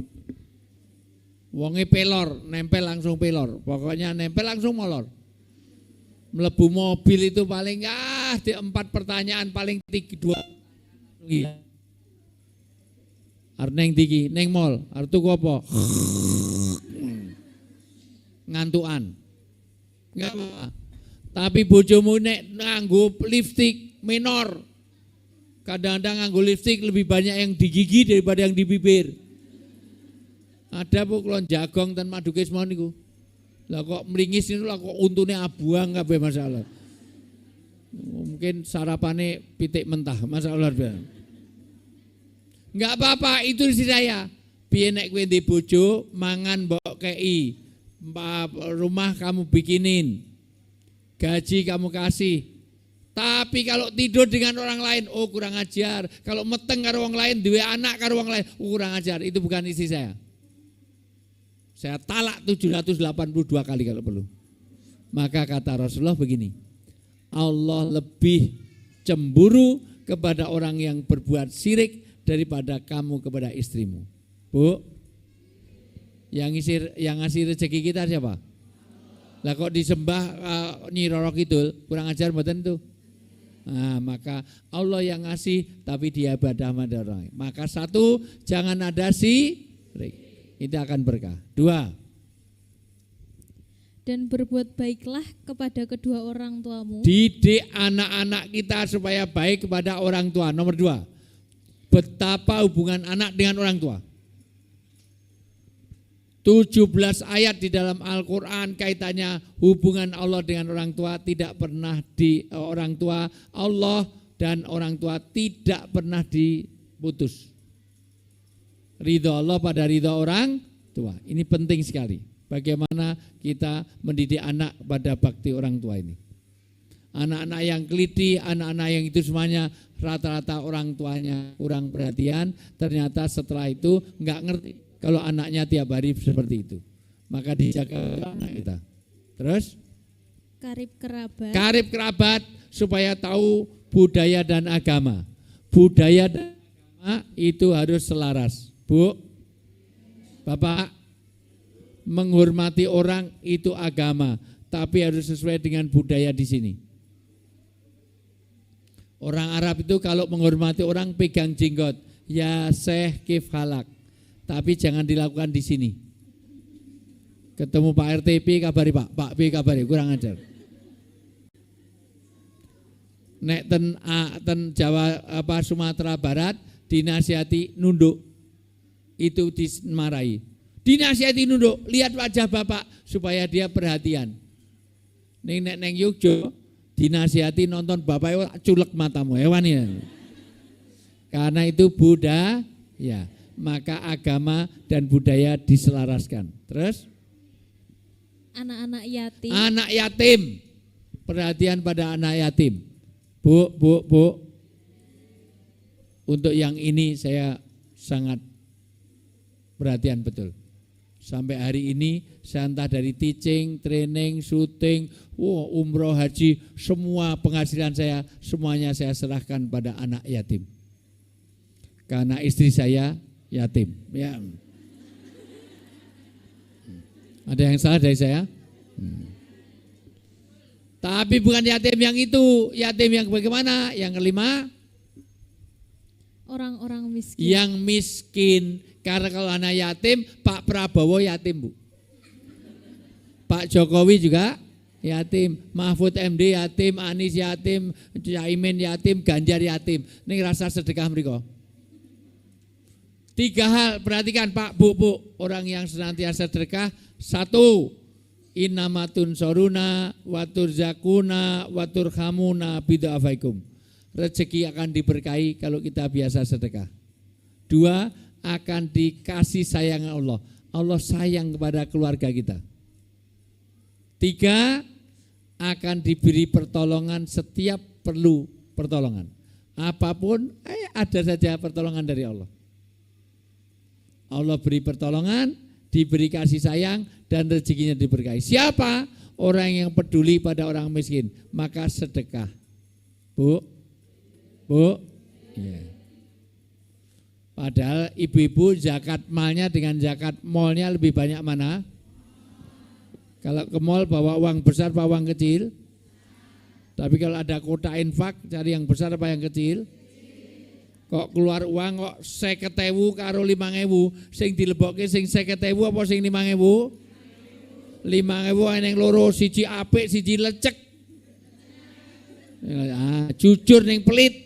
Wonge pelor, nempel langsung pelor. Pokoknya nempel langsung molor. Mlebu mobil itu paling di 4 pertanyaan paling 2. Arep neng tiki, neng mall, arep tuku apa? Ngantukan. Enggak apa-apa. Tapi bojomu nek nganggo lipstik minor. Kadang-kadang nganggo lipstik lebih banyak yang di gigi daripada yang di bibir. Ada bu klon jagong dan madu kesmon niku. Lah kok mlingis niku lah kok untune abuang kabeh masalah. Mungkin sarapane pitik mentah, masalah luar. Enggak apa-apa, itu istri saya. Piye nek kowe ndek bojo mangan mbok kei. Rumah kamu bikinin. Gaji kamu kasih. Tapi kalau tidur dengan orang lain, oh kurang ajar. Kalau meteng karo orang lain, duwe anak karo orang lain, kurang ajar. Itu bukan istri saya. Saya talak 782 kali kalau perlu. Maka kata Rasulullah begini, Allah lebih cemburu kepada orang yang berbuat syirik daripada kamu kepada istrimu. Bu, yang ngasih rezeki kita siapa? Lah kok disembah Nyi Roro Kidul, kurang ajar mboten itu. Nah, maka Allah yang ngasih tapi dia ibadah pada orang. Maka 1, jangan ada syirik. Itu akan berkah. 2, dan berbuat baiklah kepada kedua orang tuamu. Didik anak-anak kita supaya baik kepada orang tua. Nomor 2, betapa hubungan anak dengan orang tua. 17 ayat di dalam Al-Quran kaitannya hubungan Allah dengan orang tua tidak pernah orang tua Allah dan orang tua tidak pernah diputus. Ridho Allah pada ridho orang tua. Ini penting sekali. Bagaimana kita mendidik anak pada bakti orang tua ini. Anak-anak yang teliti, anak-anak yang itu semuanya rata-rata orang tuanya kurang perhatian. Ternyata setelah itu nggak ngerti kalau anaknya tiap hari seperti itu. Maka dijaga anak kita. Terus? Karib kerabat supaya tahu budaya dan agama. Budaya dan agama itu harus selaras. Bu, Bapak, menghormati orang itu agama, tapi harus sesuai dengan budaya di sini. Orang Arab itu kalau menghormati orang pegang jenggot, ya Syekh kif halak. Tapi jangan dilakukan di sini. Ketemu Pak RT, P kabari Pak P kabari, kurang ajar. Nek ten Jawa Sumatera Barat dinasihati nunduk, itu dimarahi. Dinasihati nunduk, lihat wajah Bapak supaya dia perhatian. Neng Yogyo dinasihati nonton Bapak culek matamu, hewan ya. Karena itu budaya, ya. Maka agama dan budaya diselaraskan. Terus? Anak-anak yatim. Anak yatim. Perhatian pada anak yatim. Bu. Untuk yang ini saya sangat perhatian betul. Sampai hari ini saya entah dari teaching, training, syuting, umroh, haji, semua penghasilan saya, semuanya saya serahkan pada anak yatim. Karena istri saya yatim. Ya. Ada yang salah dari saya? Tapi bukan yatim yang itu, yatim yang bagaimana? Yang kelima, orang-orang miskin. Yang miskin. Karena kalau anak yatim, Pak Prabowo yatim, Bu. Pak Jokowi juga yatim, Mahfud MD yatim, Anies yatim, Caimin yatim, Ganjar yatim. Ini rasa sedekah mereka. 3 hal, perhatikan Pak, Bu, orang yang senantiasa sedekah. 1, innamatun soruna, watur zakuna, watur hamuna bida'afaikum. Rezeki akan diberkahi kalau kita biasa sedekah. 2, akan dikasih sayang Allah. Allah sayang kepada keluarga kita. 3, akan diberi pertolongan setiap perlu pertolongan. Apapun, ada saja pertolongan dari Allah. Allah beri pertolongan, diberi kasih sayang, dan rezekinya diberkahi. Siapa? Orang yang peduli pada orang miskin, maka sedekah. Bu? Ya. Padahal ibu-ibu zakat malnya dengan zakat molnya lebih banyak mana? Kalau ke mall bawa uang besar apa uang kecil? Tapi kalau ada kota infak cari yang besar apa yang kecil? Kok keluar uang kok 50.000 karo 5.000, sing dilebokke sing 50.000 apa sing 5.000? 5.000 eneng loro, siji apik siji lecek. Jujur ning pelit.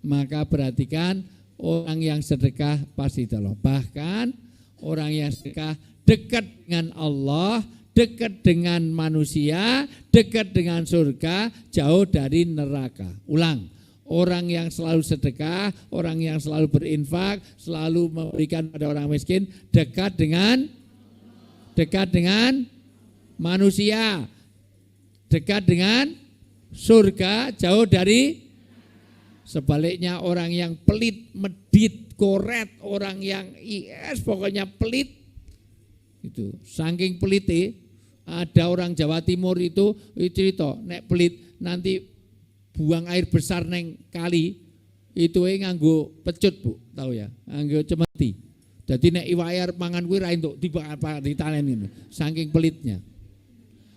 Maka perhatikan orang yang sedekah pasti tolong. Bahkan orang yang sedekah dekat dengan Allah, dekat dengan manusia, dekat dengan surga, jauh dari neraka. Ulang, orang yang selalu sedekah, orang yang selalu berinfak, selalu memberikan pada orang miskin, dekat dengan manusia, dekat dengan surga, jauh dari. Sebaliknya orang yang pelit, medit, koret, orang yang pokoknya pelit, itu saking pelite. Ada orang Jawa Timur itu cerita, nek pelit nanti buang air besar neng kali, itu nganggo pecut Bu, tahu ya, nganggo cemeti. Jadi nek iwayar mangan kuwi ra entuk ditaleni, saking pelitnya.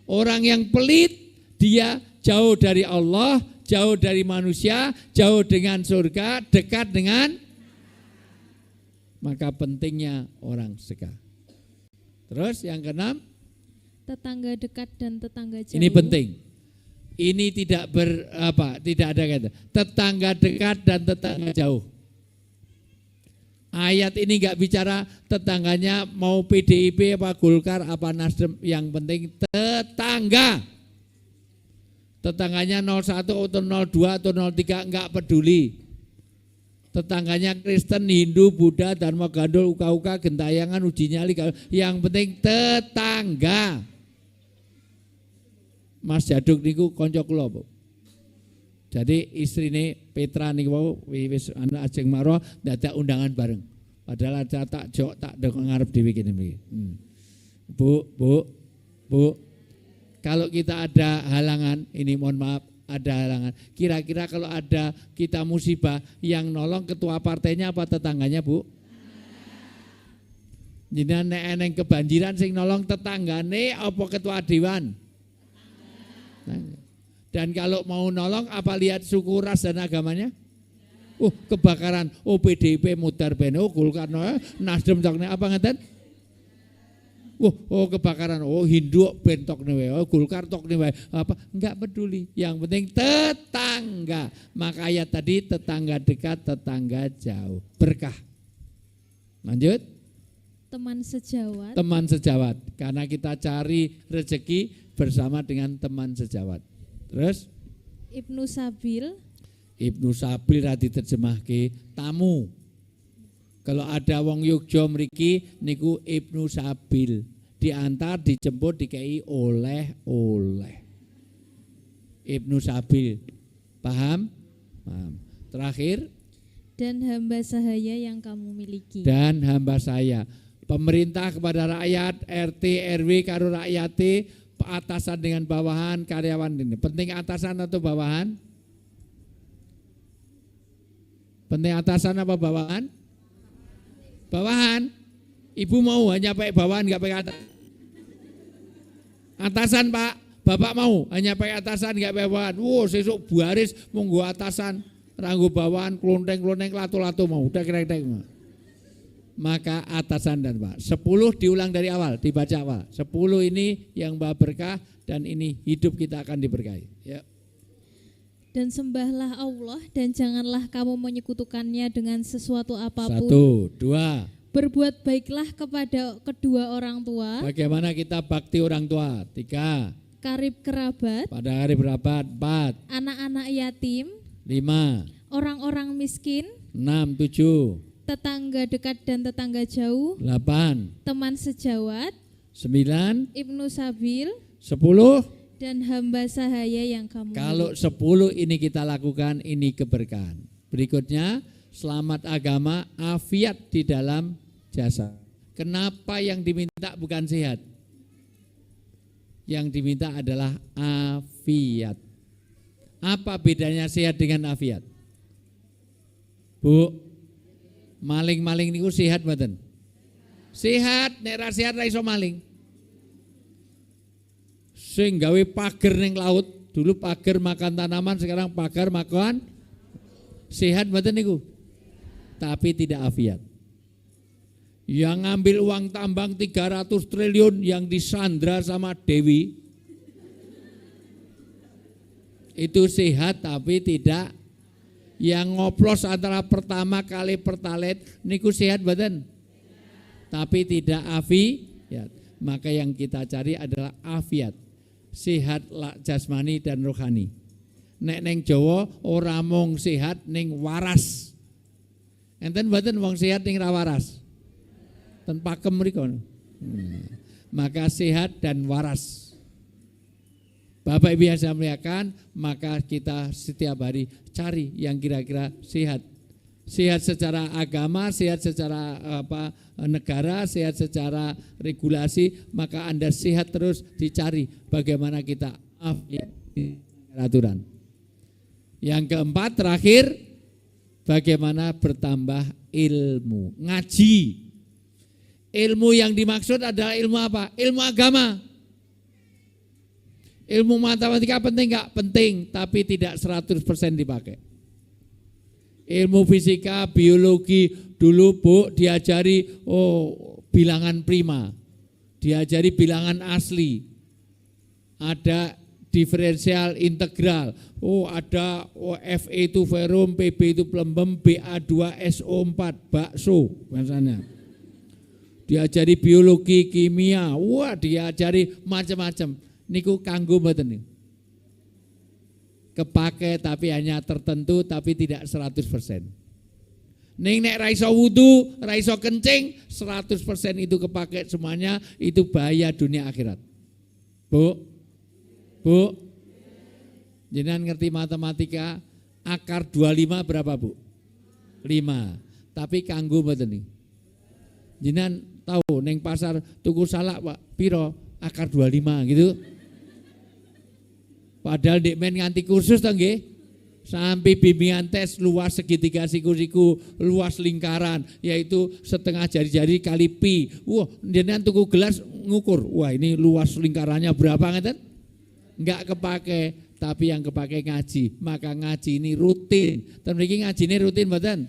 Orang yang pelit dia jauh dari Allah, jauh dari manusia, jauh dengan surga, dekat dengan, maka pentingnya orang sedekah. Terus yang keenam, tetangga dekat dan tetangga jauh. ini penting. Ini tidak ada kata. Tetangga dekat dan tetangga jauh. Ayat ini enggak bicara tetangganya mau PDIP apa Golkar apa Nasdem, yang penting tetangga. Tetangganya 01 atau 02 atau 03 enggak peduli. Tetangganya Kristen, Hindu, Buddha, Dharma Gandul, Uka-uka, Gentayangan, Uji Nyali, yang penting tetangga. Mas Jaduk niku kanca kula, Bu. Jadi istrine Petra niku wis anak ajeng maro dadak undangan bareng. Padahal aja tak ngarep dhewe kene iki. Bu. Kalau kita ada halangan, ini mohon maaf, ada halangan. Kira-kira kalau ada kita musibah, yang nolong ketua partainya apa tetangganya, Bu? Jadi nek eneng kebanjiran sing nolong tetanggane apa ketua dewan? Dan kalau mau nolong apa lihat suku, ras dan agamanya? Kebakaran, PDIP mudar ben, Golkar, Nasdem tokne apa ngeten? Kebakaran, Hindu bentok nih, Golkar tok nih, apa? Enggak peduli. Yang penting tetangga. Maka ayat tadi tetangga dekat, tetangga jauh. Berkah. Lanjut. Teman sejawat. Teman sejawat. Karena kita cari rezeki bersama dengan teman sejawat. Terus? Ibnu Sabil. Ibnu Sabil radi terjemahke tamu. Kalau ada wong Yogyo mriki niku Ibnu Sabil, diantar, dijemput, dikei oleh-oleh. Ibnu Sabil. Paham? Paham. Terakhir, dan hamba sahaya yang kamu miliki. Dan hamba saya. Pemerintah kepada rakyat, RT, RW karo rakyate, atasan dengan bawahan, karyawan ini. Penting atasan atau bawahan? Penting atasan apa bawahan? Bawahan. Ibu mau hanya pakai bawahan, enggak pakai atasan. Atasan Pak, Bapak mau hanya pakai atasan, enggak pakai bawahan. Sesuk baris monggo atasan, ranggo bawahan, klonteng-klonteng, latu-latu mau. Udah kira-kira. Maka atasan dan Pak. 10 diulang dari awal, dibaca awal. 10 ini yang bawa berkah dan ini hidup kita akan diberkahi. Ya. Dan sembahlah Allah dan janganlah kamu menyekutukannya dengan sesuatu apapun. 1, 2. Berbuat baiklah kepada kedua orang tua. Bagaimana kita bakti orang tua? 3. Karib kerabat. Pada hari berapa? 4. Anak-anak yatim. 5. Orang-orang miskin. 6, 7. Tetangga dekat dan tetangga jauh. 8. Teman sejawat. 9. Ibnu Sabil. 10. Dan hamba sahaya yang kamu Kalau miliki. 10 ini kita lakukan, ini keberkahan. Berikutnya, selamat agama, afiat di dalam jasa. Kenapa yang diminta bukan sehat? Yang diminta adalah afiat. Apa bedanya sehat dengan afiat? Bu, maling-maling niku sehat mboten? Sehat, nek ra sehat ra iso maling. Sing gawe pager ning laut, dulu pager makan tanaman, sekarang pager makan sehat mboten niku? Tapi tidak afiat. Yang ngambil uang tambang 300 triliun yang disandra sama Dewi, itu sehat tapi tidak. Yang ngoplos antara pertama kali pertalite niku sehat badan, tapi tidak afiat. Maka yang kita cari adalah afiat, sehat jasmani dan rohani. Nek neng Jawa ora mung sehat ning waras. Enten badan wong sehat ning ra waras. Ten pakem mriku. Maka sehat dan waras. Bapak Ibu yang saya muliakan, maka kita setiap hari cari yang kira-kira sehat. Sehat secara agama, sehat secara negara, sehat secara regulasi, maka Anda sehat terus dicari bagaimana kita aturan. Yang keempat terakhir, bagaimana bertambah ilmu, ngaji. Ilmu yang dimaksud adalah ilmu apa? Ilmu agama. Ilmu matematika penting enggak? Penting, tapi tidak 100% dipakai. Ilmu fisika, biologi, dulu Bu diajari bilangan prima, diajari bilangan asli, ada diferensial integral, ada Fe itu ferum, Pb itu pelembem, Ba2SO4, bakso misalnya. Diajari biologi, kimia, diajari macam-macam. Niku kanggo mboten niku. Kepake tapi hanya tertentu, tapi tidak 100%. Ning nek ra iso wudu, ra iso kencing, 100% itu kepake semuanya, itu bahaya dunia akhirat. Bu, jenengan ngerti matematika, akar 25 berapa Bu? 5. Tapi kanggo mboten niku. Jenengan tahu ning pasar tuku salak Pak, piro? Akar 25 gitu. Padahal dek men nganti kursus to nggih. Sampai bimbingan tes luas segitiga siku-siku, luas lingkaran, yaitu setengah jari-jari kali pi. Jenengan tuku gelas ngukur. Wah, ini luas lingkarannya berapa ngeten? Enggak kepake, tapi yang kepake ngaji. Maka ngaji ini rutin. Ten mriki ngajine rutin mboten?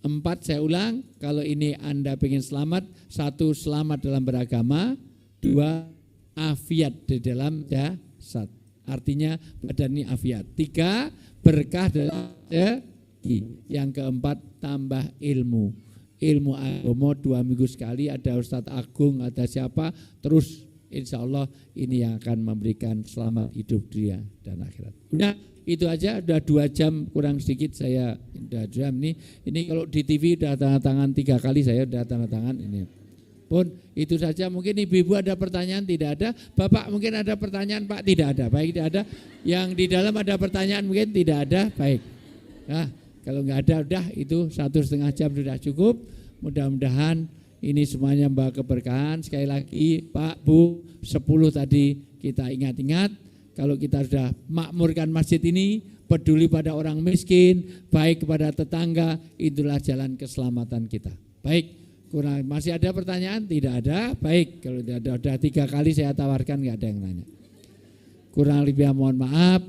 4 saya ulang, kalau ini Anda pengen selamat, 1 selamat dalam beragama, 2 afiat di dalam jasad. Artinya badan ini afiat. 3 berkah dalam rezeki. Yang keempat tambah ilmu. Ilmu agama 2 minggu sekali, ada Ustadz Agung, ada siapa, terus insya Allah ini yang akan memberikan selamat hidup dunia dan akhirat. Nah, itu aja, udah 2 jam kurang sedikit saya udah jam nih. Ini kalau di TV udah tanda tangan 3 kali, saya udah tanda tangan ini. Pun itu saja. Mungkin ibu-ibu ada pertanyaan? Tidak ada. Bapak mungkin ada pertanyaan? Pak, tidak ada. Baik, tidak ada. Yang di dalam ada pertanyaan? Mungkin tidak ada. Baik. Nah, kalau nggak ada, udah itu 1,5 jam sudah cukup. Mudah-mudahan ini semuanya membawa keberkahan. Sekali lagi Pak, Bu, 10 tadi kita ingat-ingat. Kalau kita sudah makmurkan masjid ini, peduli pada orang miskin, baik kepada tetangga, itulah jalan keselamatan kita. Baik, masih ada pertanyaan? Tidak ada. Baik, kalau tidak ada, sudah 3 kali saya tawarkan, nggak ada yang nanya. Kurang lebih mohon maaf.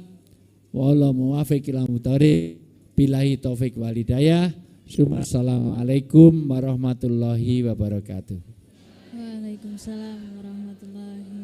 Wallahu muwaffiq ila muthariq. Billahi taufik wal hidayah. Assalamualaikum warahmatullahi wabarakatuh. Waalaikumsalam warahmatullahi